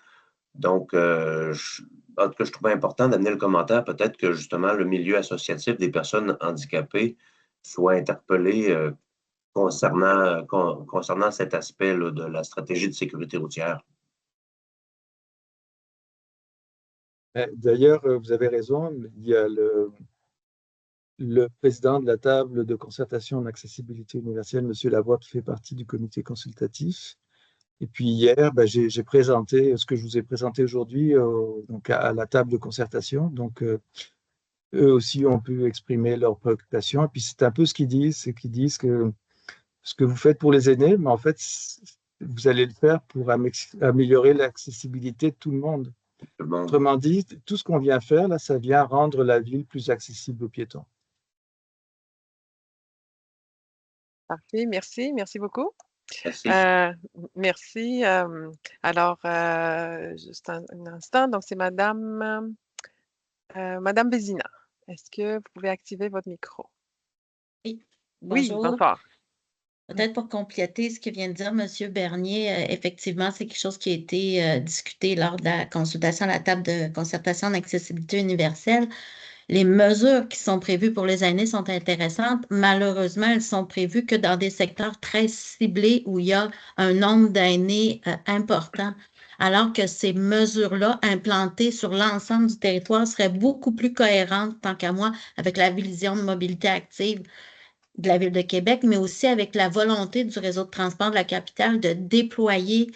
Donc, en tout cas, je trouvais important d'amener le commentaire, peut-être que justement le milieu associatif des personnes handicapées soit interpellé concernant cet aspect là, de la stratégie de sécurité routière. D'ailleurs, vous avez raison, il y a le président de la table de concertation en accessibilité universelle, M. Lavoie, qui fait partie du comité consultatif. Et puis hier, j'ai présenté ce que je vous ai présenté aujourd'hui donc à la table de concertation. Donc, eux aussi ont pu exprimer leurs préoccupations. Et puis, c'est un peu ce qu'ils disent, c'est qu'ils disent que ce que vous faites pour les aînés, mais en fait, vous allez le faire pour améliorer l'accessibilité de tout le monde. Autrement dit, tout ce qu'on vient faire, là, ça vient rendre la ville plus accessible aux piétons. Parfait, merci. Merci beaucoup. Merci. Merci. Alors, juste un instant. Donc, c'est Madame Vézina. Est-ce que vous pouvez activer votre micro? Oui, Oui, bonjour. bonsoir. Peut-être pour compléter ce que vient de dire M. Bernier, effectivement, c'est quelque chose qui a été discuté lors de la consultation à la table de concertation d'accessibilité universelle. Les mesures qui sont prévues pour les aînés sont intéressantes. Malheureusement, elles sont prévues que dans des secteurs très ciblés où il y a un nombre d'aînés important, alors que ces mesures-là, implantées sur l'ensemble du territoire, seraient beaucoup plus cohérentes, tant qu'à moi, avec la vision de mobilité active de la Ville de Québec, mais aussi avec la volonté du réseau de transport de la capitale de déployer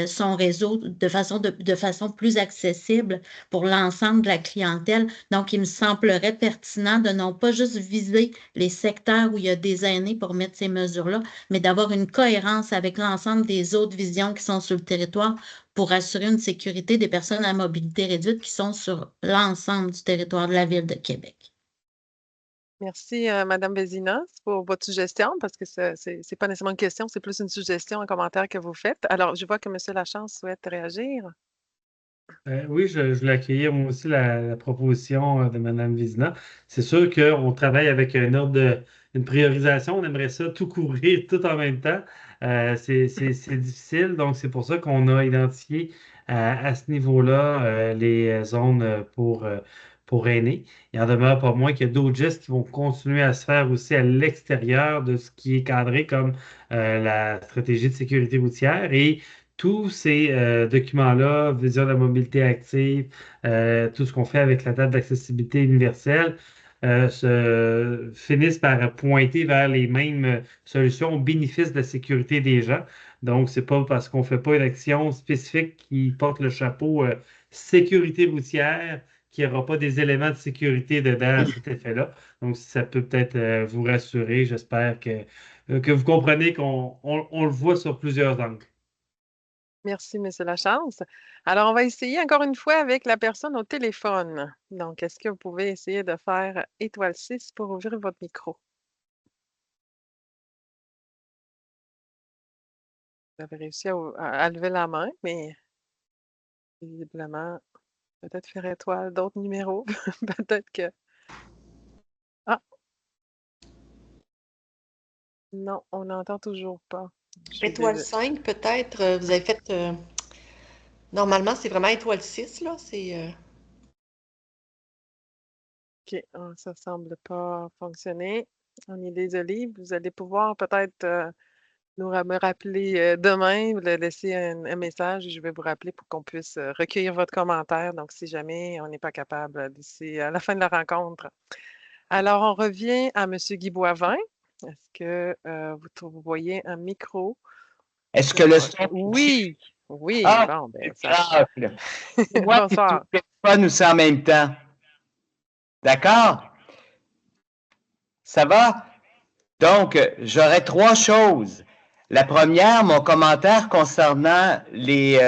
son réseau de façon plus accessible pour l'ensemble de la clientèle. Donc, il me semblerait pertinent de non pas juste viser les secteurs où il y a des aînés pour mettre ces mesures-là, mais d'avoir une cohérence avec l'ensemble des autres visions qui sont sur le territoire pour assurer une sécurité des personnes à mobilité réduite qui sont sur l'ensemble du territoire de la Ville de Québec. Merci, Madame Vézina, pour votre suggestion, parce que c'est pas nécessairement une question, c'est plus une suggestion, un commentaire que vous faites. Alors, je vois que M. Lachance souhaite réagir. Oui, je voulais accueillir moi aussi la proposition de Mme Vézina. C'est sûr qu'on travaille avec un ordre une priorisation. On aimerait ça tout couvrir tout en même temps. C'est difficile, donc c'est pour ça qu'on a identifié à ce niveau-là les zones pour aînés. Il en demeure pas moins qu'il y a d'autres gestes qui vont continuer à se faire aussi à l'extérieur de ce qui est cadré comme la stratégie de sécurité routière. Et tous ces documents-là, Vision de la mobilité active, tout ce qu'on fait avec la table d'accessibilité universelle, finissent par pointer vers les mêmes solutions au bénéfice de la sécurité des gens. Donc, c'est pas parce qu'on ne fait pas une action spécifique qui porte le chapeau sécurité routière qu'il n'y aura pas des éléments de sécurité dedans à cet effet-là. Donc, ça peut peut-être vous rassurer. J'espère que vous comprenez qu'on le voit sur plusieurs angles. Merci, M. Lachance. Alors, on va essayer encore une fois avec la personne au téléphone. Donc, est-ce que vous pouvez essayer de faire étoile 6 pour ouvrir votre micro? Vous avez réussi à lever la main, mais visiblement, peut-être faire étoile d'autres numéros. Peut-être que. Ah, non, on n'entend toujours pas. Je suis Étoile désolée. 5, peut-être. Vous avez fait. Normalement, c'est vraiment étoile 6, là. OK, ça ne semble pas fonctionner. On est désolé. Vous allez pouvoir peut-être me rappeler demain, vous laisser un message et je vais vous rappeler pour qu'on puisse recueillir votre commentaire. Donc, si jamais on n'est pas capable d'ici à la fin de la rencontre. Alors, on revient à M. Guy Boivin. Est-ce que vous voyez un micro? Est-ce que le son... Oui, oui, Ah, bon, ben ça. miracle. Moi, Bonsoir. tu pas nous ça en même temps. D'accord? Ça va? Donc, j'aurais trois choses. La première, mon commentaire concernant les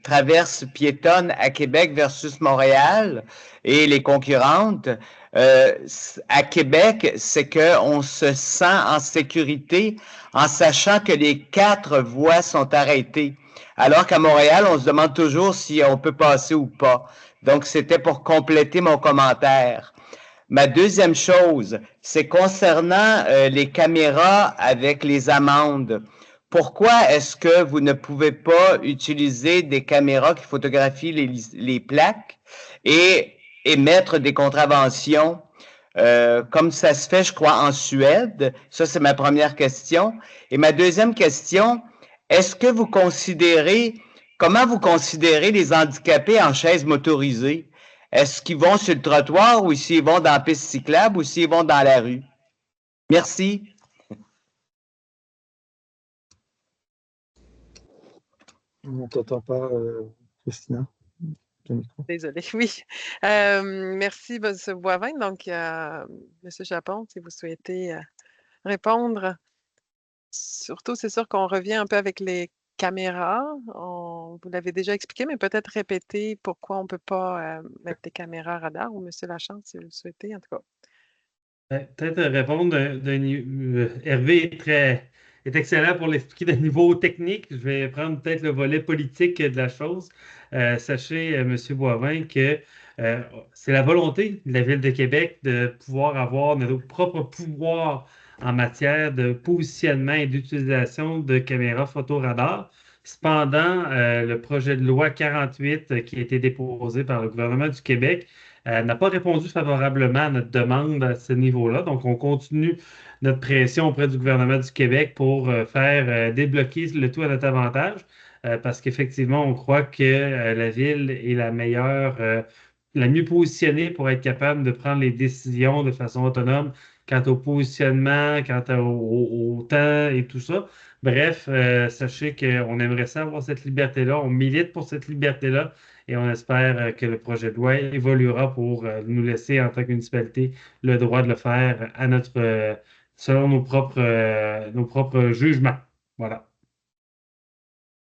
traverses piétonnes à Québec versus Montréal et les concurrentes. À Québec, c'est qu'on se sent en sécurité en sachant que les 4 voies sont arrêtées. Alors qu'à Montréal, on se demande toujours si on peut passer ou pas. Donc, c'était pour compléter mon commentaire. Ma deuxième chose, c'est concernant les caméras avec les amendes. Pourquoi est-ce que vous ne pouvez pas utiliser des caméras qui photographient les plaques et émettre des contraventions comme ça se fait, je crois, en Suède? Ça, c'est ma première question. Et ma deuxième question, est-ce que vous considérez, comment vous considérez les handicapés en chaise motorisée? Est-ce qu'ils vont sur le trottoir ou s'ils vont dans la piste cyclable ou s'ils vont dans la rue? Merci. On ne t'entend pas, Christina. Désolée, oui. Merci, M. Boivin. Donc, M. Chapon, si vous souhaitez répondre. Surtout, c'est sûr qu'on revient un peu avec les caméras. Vous l'avez déjà expliqué, mais peut-être répéter pourquoi on ne peut pas mettre des caméras radar ou M. Lachance, si vous le souhaitez, en tout cas. Peut-être répondre Hervé est excellent pour l'expliquer d'un niveau technique. Je vais prendre peut-être le volet politique de la chose. Sachez, M. Boivin, que c'est la volonté de la Ville de Québec de pouvoir avoir notre propre pouvoir en matière de positionnement et d'utilisation de caméras photoradar. Cependant, le projet de loi 48 qui a été déposé par le gouvernement du Québec n'a pas répondu favorablement à notre demande à ce niveau-là. Donc, on continue notre pression auprès du gouvernement du Québec pour faire débloquer le tout à notre avantage, parce qu'effectivement, on croit que la ville est la mieux positionnée pour être capable de prendre les décisions de façon autonome quant au positionnement, au temps et tout ça. Bref, sachez qu'on aimerait ça avoir cette liberté-là, on milite pour cette liberté-là et on espère que le projet de loi évoluera pour nous laisser, en tant que municipalité, le droit de le faire selon nos propres jugements. Voilà.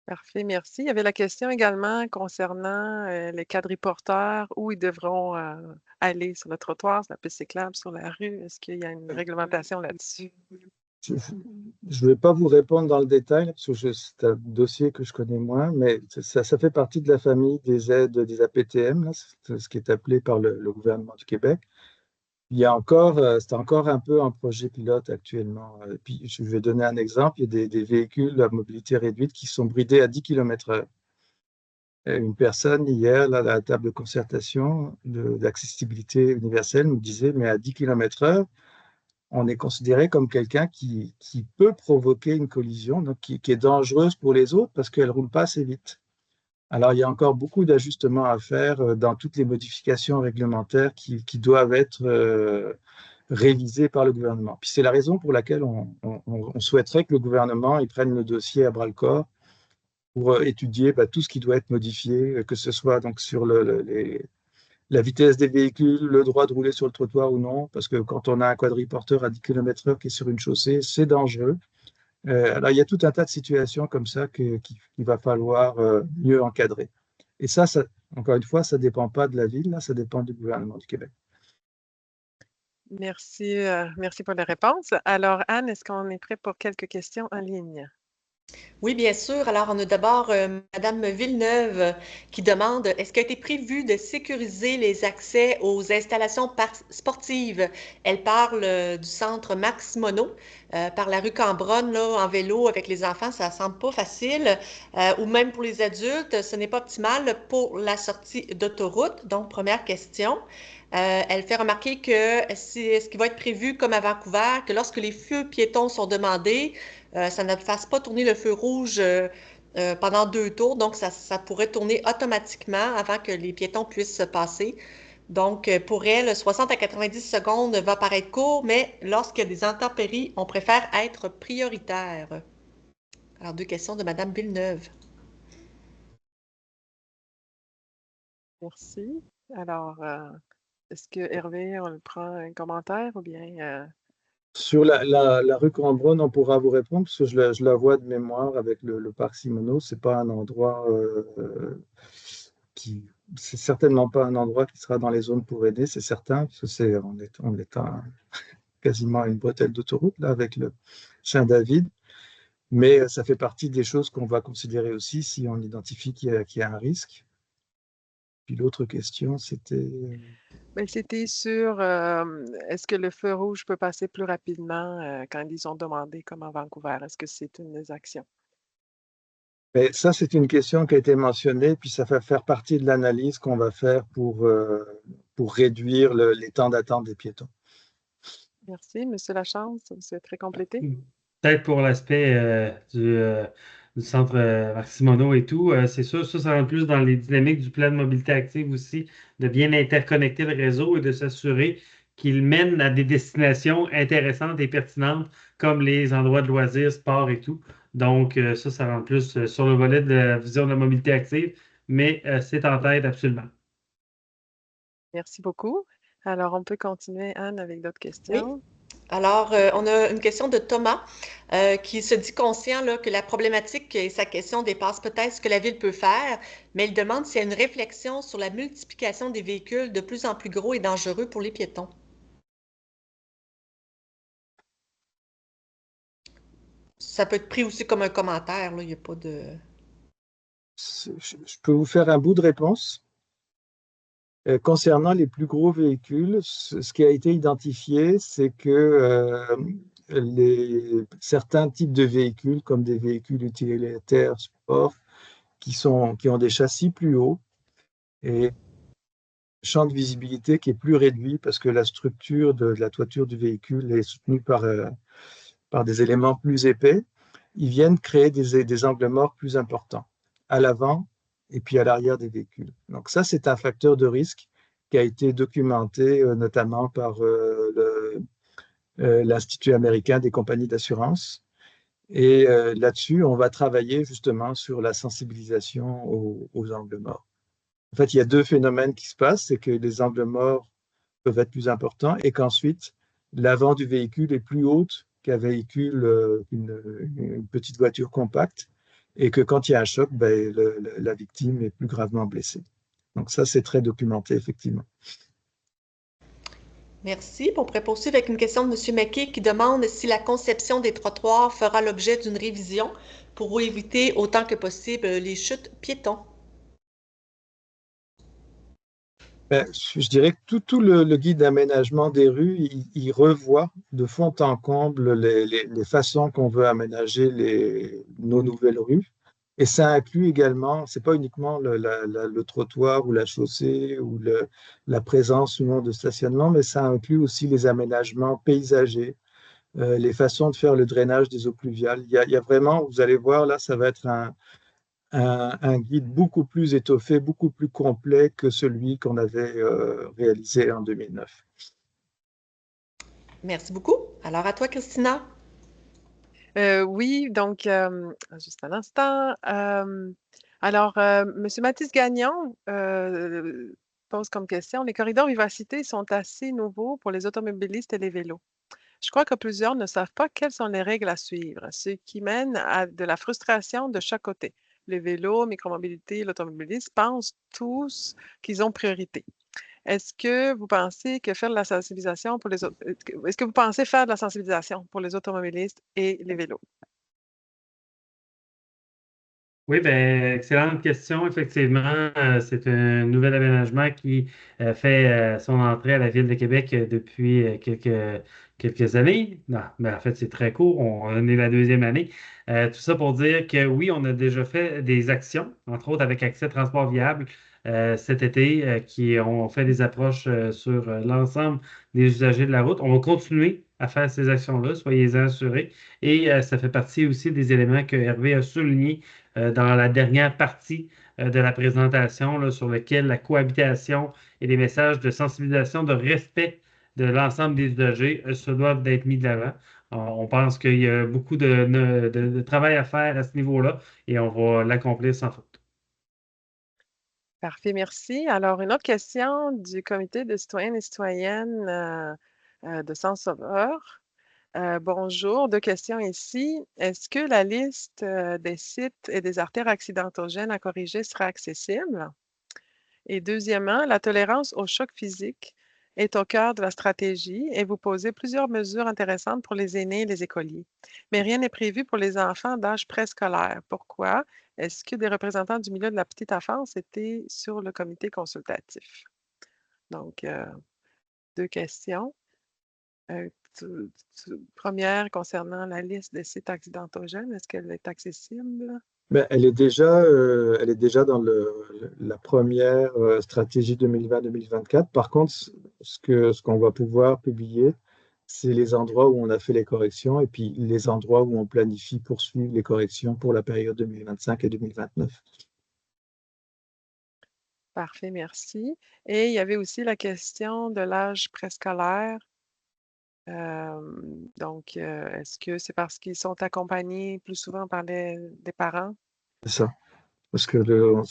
Parfait, merci. Il y avait la question également concernant les quadriporteurs, où ils devront aller sur le trottoir, sur la piste cyclable, sur la rue. Est-ce qu'il y a une réglementation là-dessus? Je ne vais pas vous répondre dans le détail, parce que c'est un dossier que je connais moins, mais ça fait partie de la famille des aides des APTM, là, c'est ce qui est appelé par le gouvernement du Québec. Il y a encore, c'est encore un peu un projet pilote actuellement. Puis je vais donner un exemple, il y a des véhicules à mobilité réduite qui sont bridés à 10 km/h. Une personne hier, là, à la table de concertation d'accessibilité universelle, nous disait, mais à 10 km/h, on est considéré comme quelqu'un qui peut provoquer une collision, donc qui est dangereuse pour les autres parce qu'elle ne roule pas assez vite. Alors, il y a encore beaucoup d'ajustements à faire dans toutes les modifications réglementaires qui doivent être révisées par le gouvernement. Puis c'est la raison pour laquelle on souhaiterait que le gouvernement il prenne le dossier à bras-le-corps pour étudier tout ce qui doit être modifié, que ce soit donc sur la vitesse des véhicules, le droit de rouler sur le trottoir ou non, parce que quand on a un quadriporteur à 10 km/h qui est sur une chaussée, c'est dangereux. Alors, il y a tout un tas de situations comme ça qu'il va falloir mieux encadrer. Et ça, encore une fois, ça ne dépend pas de la ville, là, ça dépend du gouvernement du Québec. Merci, merci pour la réponse. Alors, Anne, est-ce qu'on est prêt pour quelques questions en ligne? Oui, bien sûr. Alors, on a d'abord Madame Villeneuve qui demande, est-ce qu'il a été prévu de sécuriser les accès aux installations sportives? Elle parle du centre Max Monod, par la rue Cambronne, là, en vélo avec les enfants, ça ne semble pas facile. Ou même pour les adultes, ce n'est pas optimal pour la sortie d'autoroute. Donc, première question. Elle fait remarquer que ce qui va être prévu comme à Vancouver, que lorsque les feux piétons sont demandés, ça ne fasse pas tourner le feu rouge pendant 2 tours. Donc, ça pourrait tourner automatiquement avant que les piétons puissent se passer. Donc, pour elle, 60 à 90 secondes va paraître court, mais lorsqu'il y a des intempéries, on préfère être prioritaire. Alors, 2 questions de Mme Villeneuve. Merci. Alors, est-ce que Hervé, on le prend un commentaire ou bien... Sur la rue Cambronne, on pourra vous répondre, parce que je la vois de mémoire avec le parc Simoneau. Ce n'est pas un endroit c'est certainement pas un endroit qui sera dans les zones pour aider, c'est certain, parce que on est quasiment à une bretelle d'autoroute, là, avec le Chien David. Mais ça fait partie des choses qu'on va considérer aussi si on identifie qu'il y a un risque. Puis l'autre question, c'était... C'était sur est-ce que le feu rouge peut passer plus rapidement quand ils ont demandé comme à Vancouver? Est-ce que c'est une des actions? Mais ça, c'est une question qui a été mentionnée, puis ça va faire partie de l'analyse qu'on va faire pour réduire les temps d'attente des piétons. Merci. Monsieur Lachance, vous souhaiterez compléter? Peut-être pour l'aspect du centre Max Monod et tout, c'est sûr, ça rentre plus dans les dynamiques du plan de mobilité active aussi, de bien interconnecter le réseau et de s'assurer qu'il mène à des destinations intéressantes et pertinentes comme les endroits de loisirs, sport et tout. Donc, ça rentre plus sur le volet de la vision de la mobilité active, mais c'est en tête absolument. Merci beaucoup. Alors, on peut continuer, Anne, avec d'autres questions. Oui. Alors, on a une question de Thomas qui se dit conscient là, que la problématique et sa question dépasse peut-être ce que la ville peut faire, mais il demande s'il y a une réflexion sur la multiplication des véhicules de plus en plus gros et dangereux pour les piétons. Ça peut être pris aussi comme un commentaire, là. Il n'y a pas de... Je peux vous faire un bout de réponse. Concernant les plus gros véhicules, ce qui a été identifié, c'est que certains types de véhicules, comme des véhicules utilitaires sport, qui ont des châssis plus hauts et un champ de visibilité qui est plus réduit parce que la structure de la toiture du véhicule est soutenue par des éléments plus épais, ils viennent créer des angles morts plus importants à l'avant et puis à l'arrière des véhicules. Donc ça, c'est un facteur de risque qui a été documenté notamment par l'Institut américain des compagnies d'assurance. Et là-dessus, on va travailler justement sur la sensibilisation aux angles morts. En fait, il y a deux phénomènes qui se passent, c'est que les angles morts peuvent être plus importants et qu'ensuite, l'avant du véhicule est plus haute qu'un véhicule, une petite voiture compacte, et que quand il y a un choc, ben, la victime est plus gravement blessée. Donc ça, c'est très documenté, effectivement. Merci. On pourrait poursuivre avec une question de M. Mackey qui demande si la conception des trottoirs fera l'objet d'une révision pour éviter autant que possible les chutes piétons. Ben, je dirais que tout le guide d'aménagement des rues, il revoit de fond en comble les façons qu'on veut aménager nos nouvelles rues. Et ça inclut également, c'est pas uniquement le trottoir ou la chaussée ou la présence ou non de stationnement, mais ça inclut aussi les aménagements paysagers, les façons de faire le drainage des eaux pluviales. Il y a vraiment, vous allez voir, là, ça va être un guide beaucoup plus étoffé, beaucoup plus complet que celui qu'on avait réalisé en 2009. Merci beaucoup. Alors, à toi, Christina. Oui, donc, juste un instant. Alors, M. Mathis Gagnon pose comme question, les corridors vivacité sont assez nouveaux pour les automobilistes et les vélos. Je crois que plusieurs ne savent pas quelles sont les règles à suivre, ce qui mène à de la frustration de chaque côté. Les vélos, micromobilité, l'automobiliste pensent tous qu'ils ont priorité. Est-ce que vous pensez que faire de la sensibilisation pour les autres, est-ce que vous pensez faire de la sensibilisation pour les automobilistes et les vélos? Oui, ben, excellente question. Effectivement, c'est un nouvel aménagement qui fait son entrée à la Ville de Québec depuis quelques années. Non, mais en fait, c'est très court. On est la deuxième année. Tout ça pour dire que oui, on a déjà fait des actions, entre autres avec Accès Transport Viable cet été, qui ont fait des approches sur l'ensemble des usagers de la route. On va continuer à faire ces actions-là, soyez-en assurés. Et ça fait partie aussi des éléments que Hervé a soulignés dans la dernière partie de la présentation là, sur lequel la cohabitation et les messages de sensibilisation, de respect de l'ensemble des usagers se doivent d'être mis de l'avant. On pense qu'il y a beaucoup de travail à faire à ce niveau-là et on va l'accomplir sans faute. Parfait, merci. Alors, une autre question du Comité de citoyennes et citoyennes de Sens Sauveur. Bonjour, deux questions ici. Est-ce que la liste des sites et des artères accidentogènes à corriger sera accessible? Et deuxièmement, la tolérance au choc physique est au cœur de la stratégie et vous posez plusieurs mesures intéressantes pour les aînés et les écoliers. Mais rien n'est prévu pour les enfants d'âge préscolaire. Pourquoi? Est-ce que des représentants du milieu de la petite enfance étaient sur le comité consultatif? Donc, deux questions. Première, concernant la liste des sites accidentogènes, est-ce qu'elle est accessible? Ben, elle est déjà dans la première stratégie 2020-2024. Par contre, ce qu'on va pouvoir publier, c'est les endroits où on a fait les corrections et puis les endroits où on planifie poursuivre les corrections pour la période 2025 et 2029. Parfait, merci. Et il y avait aussi la question de l'âge préscolaire. Donc, est-ce que c'est parce qu'ils sont accompagnés plus souvent par des parents? C'est ça. Parce que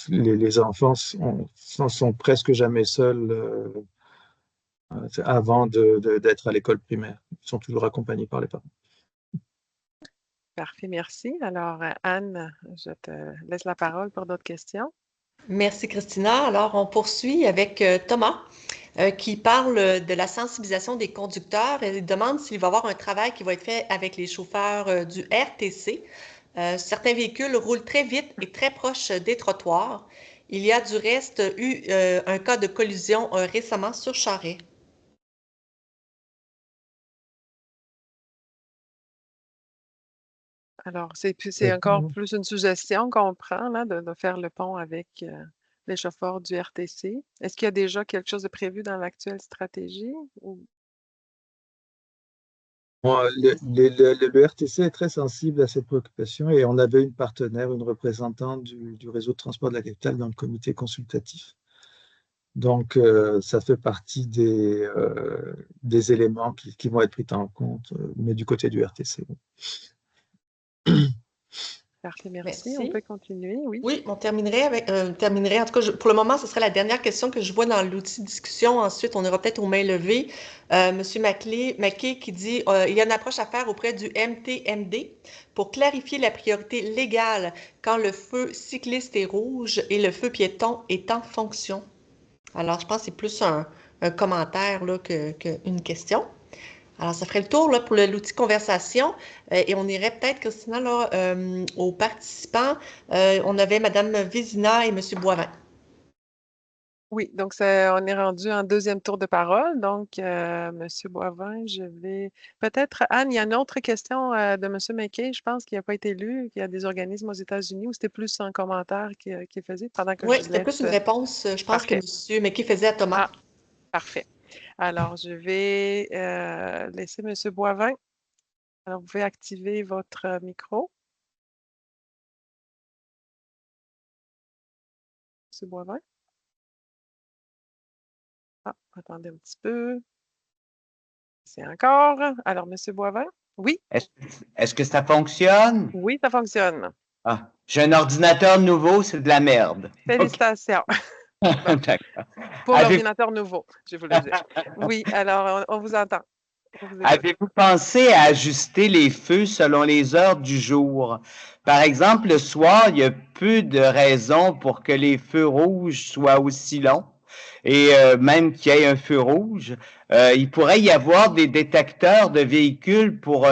les enfants sont presque jamais seuls avant d'être à l'école primaire. Ils sont toujours accompagnés par les parents. Parfait, merci. Alors, Anne, je te laisse la parole pour d'autres questions. Merci, Christina. Alors, on poursuit avec Thomas. qui parle de la sensibilisation des conducteurs. Elle demande s'il va y avoir un travail qui va être fait avec les chauffeurs du RTC. Certains véhicules roulent très vite et très proches des trottoirs. Il y a du reste eu un cas de collision récemment sur Charest. Alors, c'est encore plus une suggestion qu'on prend là, de faire le pont avec les chauffeurs du RTC. Est-ce qu'il y a déjà quelque chose de prévu dans l'actuelle stratégie? Bon, le RTC est très sensible à cette préoccupation et on avait une partenaire, une représentante du réseau de transport de la capitale dans le comité consultatif. Donc, ça fait partie des éléments qui vont être pris en compte, mais du côté du RTC. Parfait, merci. Merci. On peut continuer, oui. Oui, on terminerait avec, en tout cas, pour le moment, ce serait la dernière question que je vois dans l'outil de discussion. Ensuite, on ira peut-être aux mains levées. Monsieur Mackay qui dit il y a une approche à faire auprès du MTMD pour clarifier la priorité légale quand le feu cycliste est rouge et le feu piéton est en fonction. Alors, je pense que c'est plus un commentaire qu'une question. Alors, ça ferait le tour là, pour l'outil conversation et on irait peut-être, Christina, là, aux participants. On avait Mme Vézina et M. Boivin. Oui, donc on est rendu en deuxième tour de parole. Donc, M. Boivin, je vais... Peut-être, Anne, il y a une autre question de M. McKay, je pense, qui n'a pas été lue, qu'il y a des organismes aux États-Unis, ou c'était plus un commentaire qu'il faisait pendant que Oui, je c'était laisse... plus une réponse, je pense, Parfait. que M. McKay faisait à Thomas. Ah, parfait. Alors, je vais laisser M. Boivin. Alors, vous pouvez activer votre micro. M. Boivin. Ah, attendez un petit peu. C'est encore. Alors, M. Boivin? Oui? Est-ce que ça fonctionne? Oui, ça fonctionne. Ah, j'ai un ordinateur nouveau, c'est de la merde. Félicitations. Bon. Pour l'ordinateur nouveau, je vous le dis. Oui, alors, on vous entend. Avez-vous pensé à ajuster les feux selon les heures du jour? Par exemple, le soir, il y a peu de raisons pour que les feux rouges soient aussi longs. Et même qu'il y ait un feu rouge, il pourrait y avoir des détecteurs de véhicules pour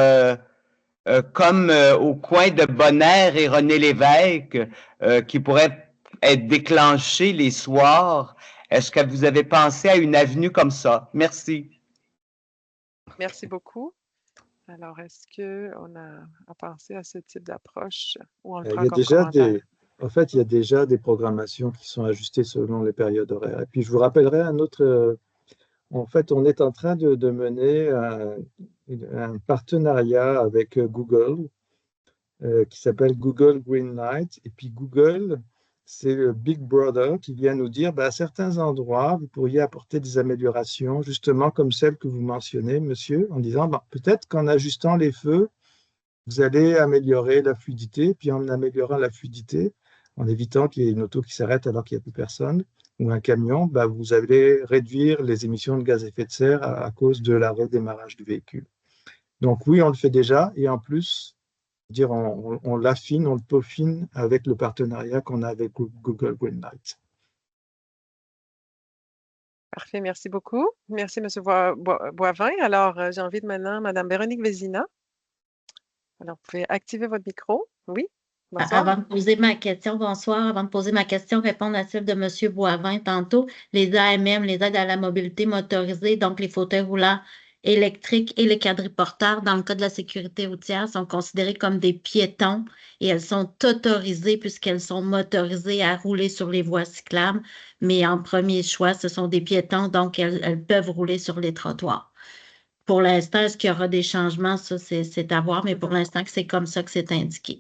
comme au coin de Bonaire et René Lévesque, qui pourraient être déclenchés les soirs. Est-ce que vous avez pensé à une avenue comme ça? Merci. Merci beaucoup. Alors, est-ce qu'on a pensé à ce type d'approche ou on le prend comme commentaire? En fait, il y a déjà des programmations qui sont ajustées selon les périodes horaires. Et puis, je vous rappellerai un autre... En fait, on est en train de mener un partenariat avec Google qui s'appelle Google Green Light. Et puis, Google, c'est le Big Brother qui vient nous dire, à certains endroits, vous pourriez apporter des améliorations, justement comme celles que vous mentionnez, monsieur, en disant, peut-être qu'en ajustant les feux, vous allez améliorer la fluidité, puis en améliorant la fluidité, en évitant qu'il y ait une auto qui s'arrête alors qu'il n'y a plus personne, ou un camion, vous allez réduire les émissions de gaz à effet de serre à cause de l'arrêt démarrage du véhicule. Donc oui, on le fait déjà, et en plus, on l'affine, on le peaufine avec le partenariat qu'on a avec Google Green Light. Parfait, merci beaucoup. Merci, M. Boivin. Alors, j'ai envie de maintenant Mme Véronique Vézina. Alors, vous pouvez activer votre micro. Oui, bonsoir. Avant de poser ma question, bonsoir. Avant de poser ma question, répondre à celle de M. Boivin tantôt. Les AMM, les aides à la mobilité motorisée, donc les fauteuils roulants électriques et les quadriporteurs, dans le cas de la sécurité routière, sont considérés comme des piétons et elles sont autorisées puisqu'elles sont motorisées à rouler sur les voies cyclables. Mais en premier choix, ce sont des piétons, donc elles peuvent rouler sur les trottoirs. Pour l'instant, est-ce qu'il y aura des changements? Ça, c'est à voir, mais pour l'instant, c'est comme ça que c'est indiqué.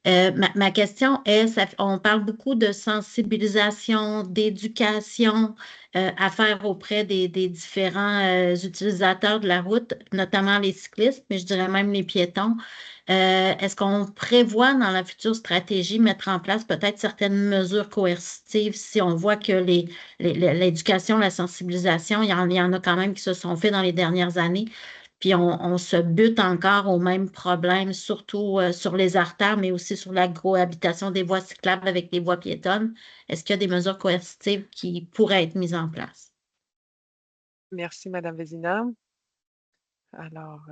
Ma question est, on parle beaucoup de sensibilisation, d'éducation à faire auprès des différents utilisateurs de la route, notamment les cyclistes, mais je dirais même les piétons. Est-ce qu'on prévoit dans la future stratégie mettre en place peut-être certaines mesures coercitives si on voit que l'éducation, la sensibilisation, il y en a quand même qui se sont faits dans les dernières années? Puis on se bute encore au même problème, surtout sur les artères, mais aussi sur la cohabitation des voies cyclables avec les voies piétonnes. Est-ce qu'il y a des mesures coercitives qui pourraient être mises en place? Merci, Madame Vézina. Alors,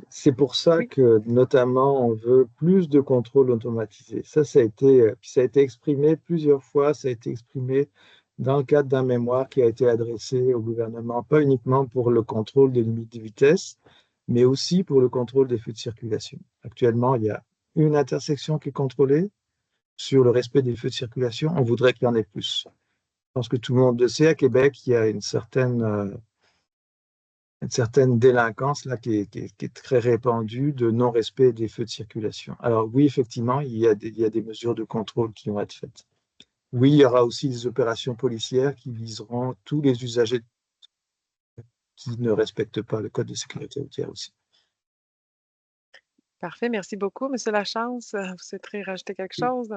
C'est pour ça oui, que, notamment, on veut plus de contrôle automatisé. Ça a été exprimé plusieurs fois, ça a été exprimé dans le cadre d'un mémoire qui a été adressé au gouvernement, pas uniquement pour le contrôle des limites de vitesse, mais aussi pour le contrôle des feux de circulation. Actuellement, il y a une intersection qui est contrôlée. Sur le respect des feux de circulation, on voudrait qu'il y en ait plus. Je pense que tout le monde le sait, à Québec, il y a une certaine délinquance là, qui est très répandue de non-respect des feux de circulation. Alors oui, effectivement, il y a des mesures de contrôle qui vont être faites. Oui, il y aura aussi des opérations policières qui viseront tous les usagers qui ne respectent pas le code de sécurité routière aussi. parfait. Merci beaucoup, Monsieur Lachance. Vous souhaiterez rajouter quelque chose?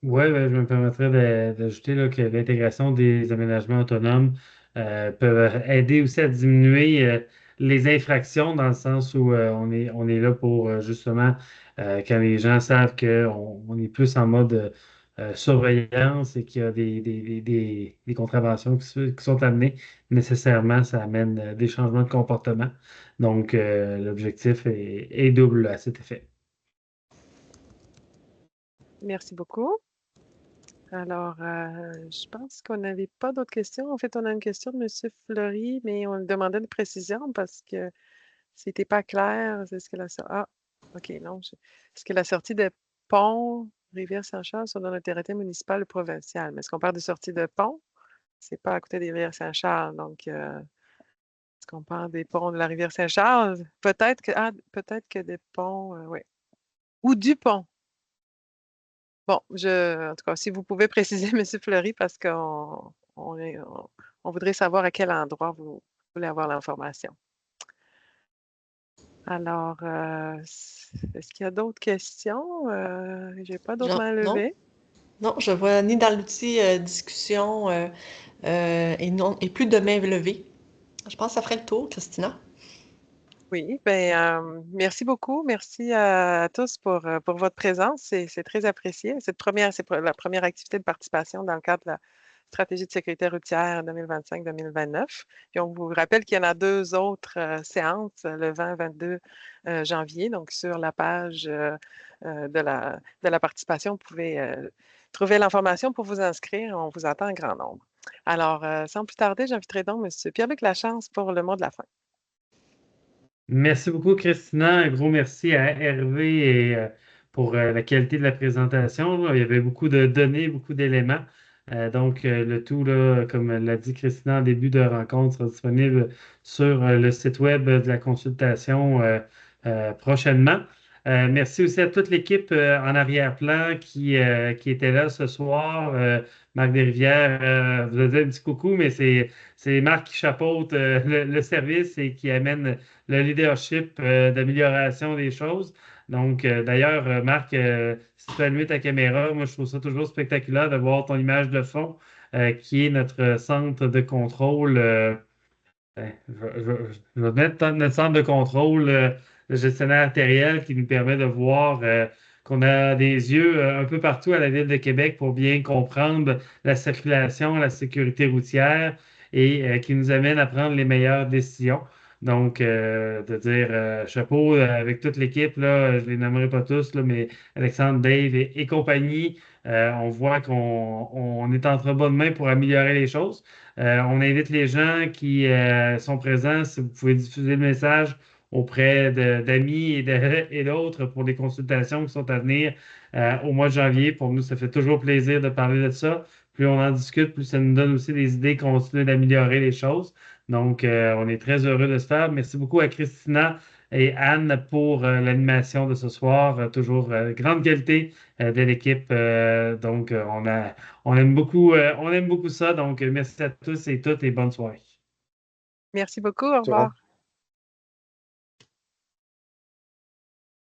Oui, je me permettrais d'ajouter là, que l'intégration des aménagements autonomes peut aider aussi à diminuer les infractions dans le sens où on est là pour justement, quand les gens savent qu'on est plus en mode surveillance et qu'il y a des contraventions qui sont amenées, nécessairement, ça amène des changements de comportement. Donc, l'objectif est double à cet effet. Merci beaucoup. Alors, je pense qu'on n'avait pas d'autres questions. En fait, on a une question de M. Fleury, mais on lui demandait une précision parce que c'était pas clair. Est-ce que OK, non. Est-ce que la sortie de pont Rivière-Saint-Charles sont dans l'autorité municipale ou provinciale? Mais est-ce qu'on parle de sortie de pont? C'est pas à côté des Rivières-Saint-Charles. Donc, est-ce qu'on parle des ponts de la Rivière-Saint-Charles? Peut-être que des ponts, oui. Ou du pont. Bon, en tout cas, si vous pouvez préciser, M. Fleury, parce qu'on voudrait savoir à quel endroit vous voulez avoir l'information. Alors, est-ce qu'il y a d'autres questions? Je n'ai pas d'autres mains Non, levées. non, je vois ni dans l'outil discussion et plus de mains levées. Je pense que ça ferait le tour, Christina. Oui, bien, merci beaucoup. Merci à tous pour votre présence. C'est très apprécié. C'est la première activité de participation dans le cadre de la stratégie de sécurité routière 2025-2029. Puis on vous rappelle qu'il y en a 2 autres séances le 20-22 janvier. Donc, sur la page de la participation, vous pouvez trouver l'information pour vous inscrire. On vous attend en grand nombre. Alors, sans plus tarder, j'inviterai donc M. Pierre-Luc Lachance pour le mot de la fin. Merci beaucoup, Christina. Un gros merci à Hervé pour la qualité de la présentation. Là. Il y avait beaucoup de données, beaucoup d'éléments. Donc, le tout, là, comme l'a dit Christina en début de rencontre, sera disponible sur le site web de la consultation prochainement. Merci aussi à toute l'équipe en arrière-plan qui était là ce soir. Marc Desrivières vous a dit un petit coucou, mais c'est Marc qui chapeaute le service et qui amène le leadership d'amélioration des choses. Donc, d'ailleurs, Marc, si tu allumes ta caméra, moi, je trouve ça toujours spectaculaire de voir ton image de fond, qui est notre centre de contrôle. Je vais mettre notre centre de contrôle, le gestionnaire artériel, qui nous permet de voir qu'on a des yeux un peu partout à la ville de Québec pour bien comprendre la circulation, la sécurité routière et qui nous amène à prendre les meilleures décisions. Donc, de dire chapeau avec toute l'équipe, là, je ne les nommerai pas tous, là, mais Alexandre, Dave et compagnie, on voit qu'on est entre bonnes mains pour améliorer les choses. On invite les gens qui sont présents, si vous pouvez diffuser le message auprès d'amis et d'autres pour des consultations qui sont à venir au mois de janvier. Pour nous, ça fait toujours plaisir de parler de ça. Plus on en discute, plus ça nous donne aussi des idées continuer d'améliorer les choses. Donc, on est très heureux de ce faire. Merci beaucoup à Christina et Anne pour l'animation de ce soir. Toujours grande qualité de l'équipe. Donc, on aime beaucoup ça. Donc, merci à tous et toutes et bonne soirée. Merci beaucoup. Au revoir.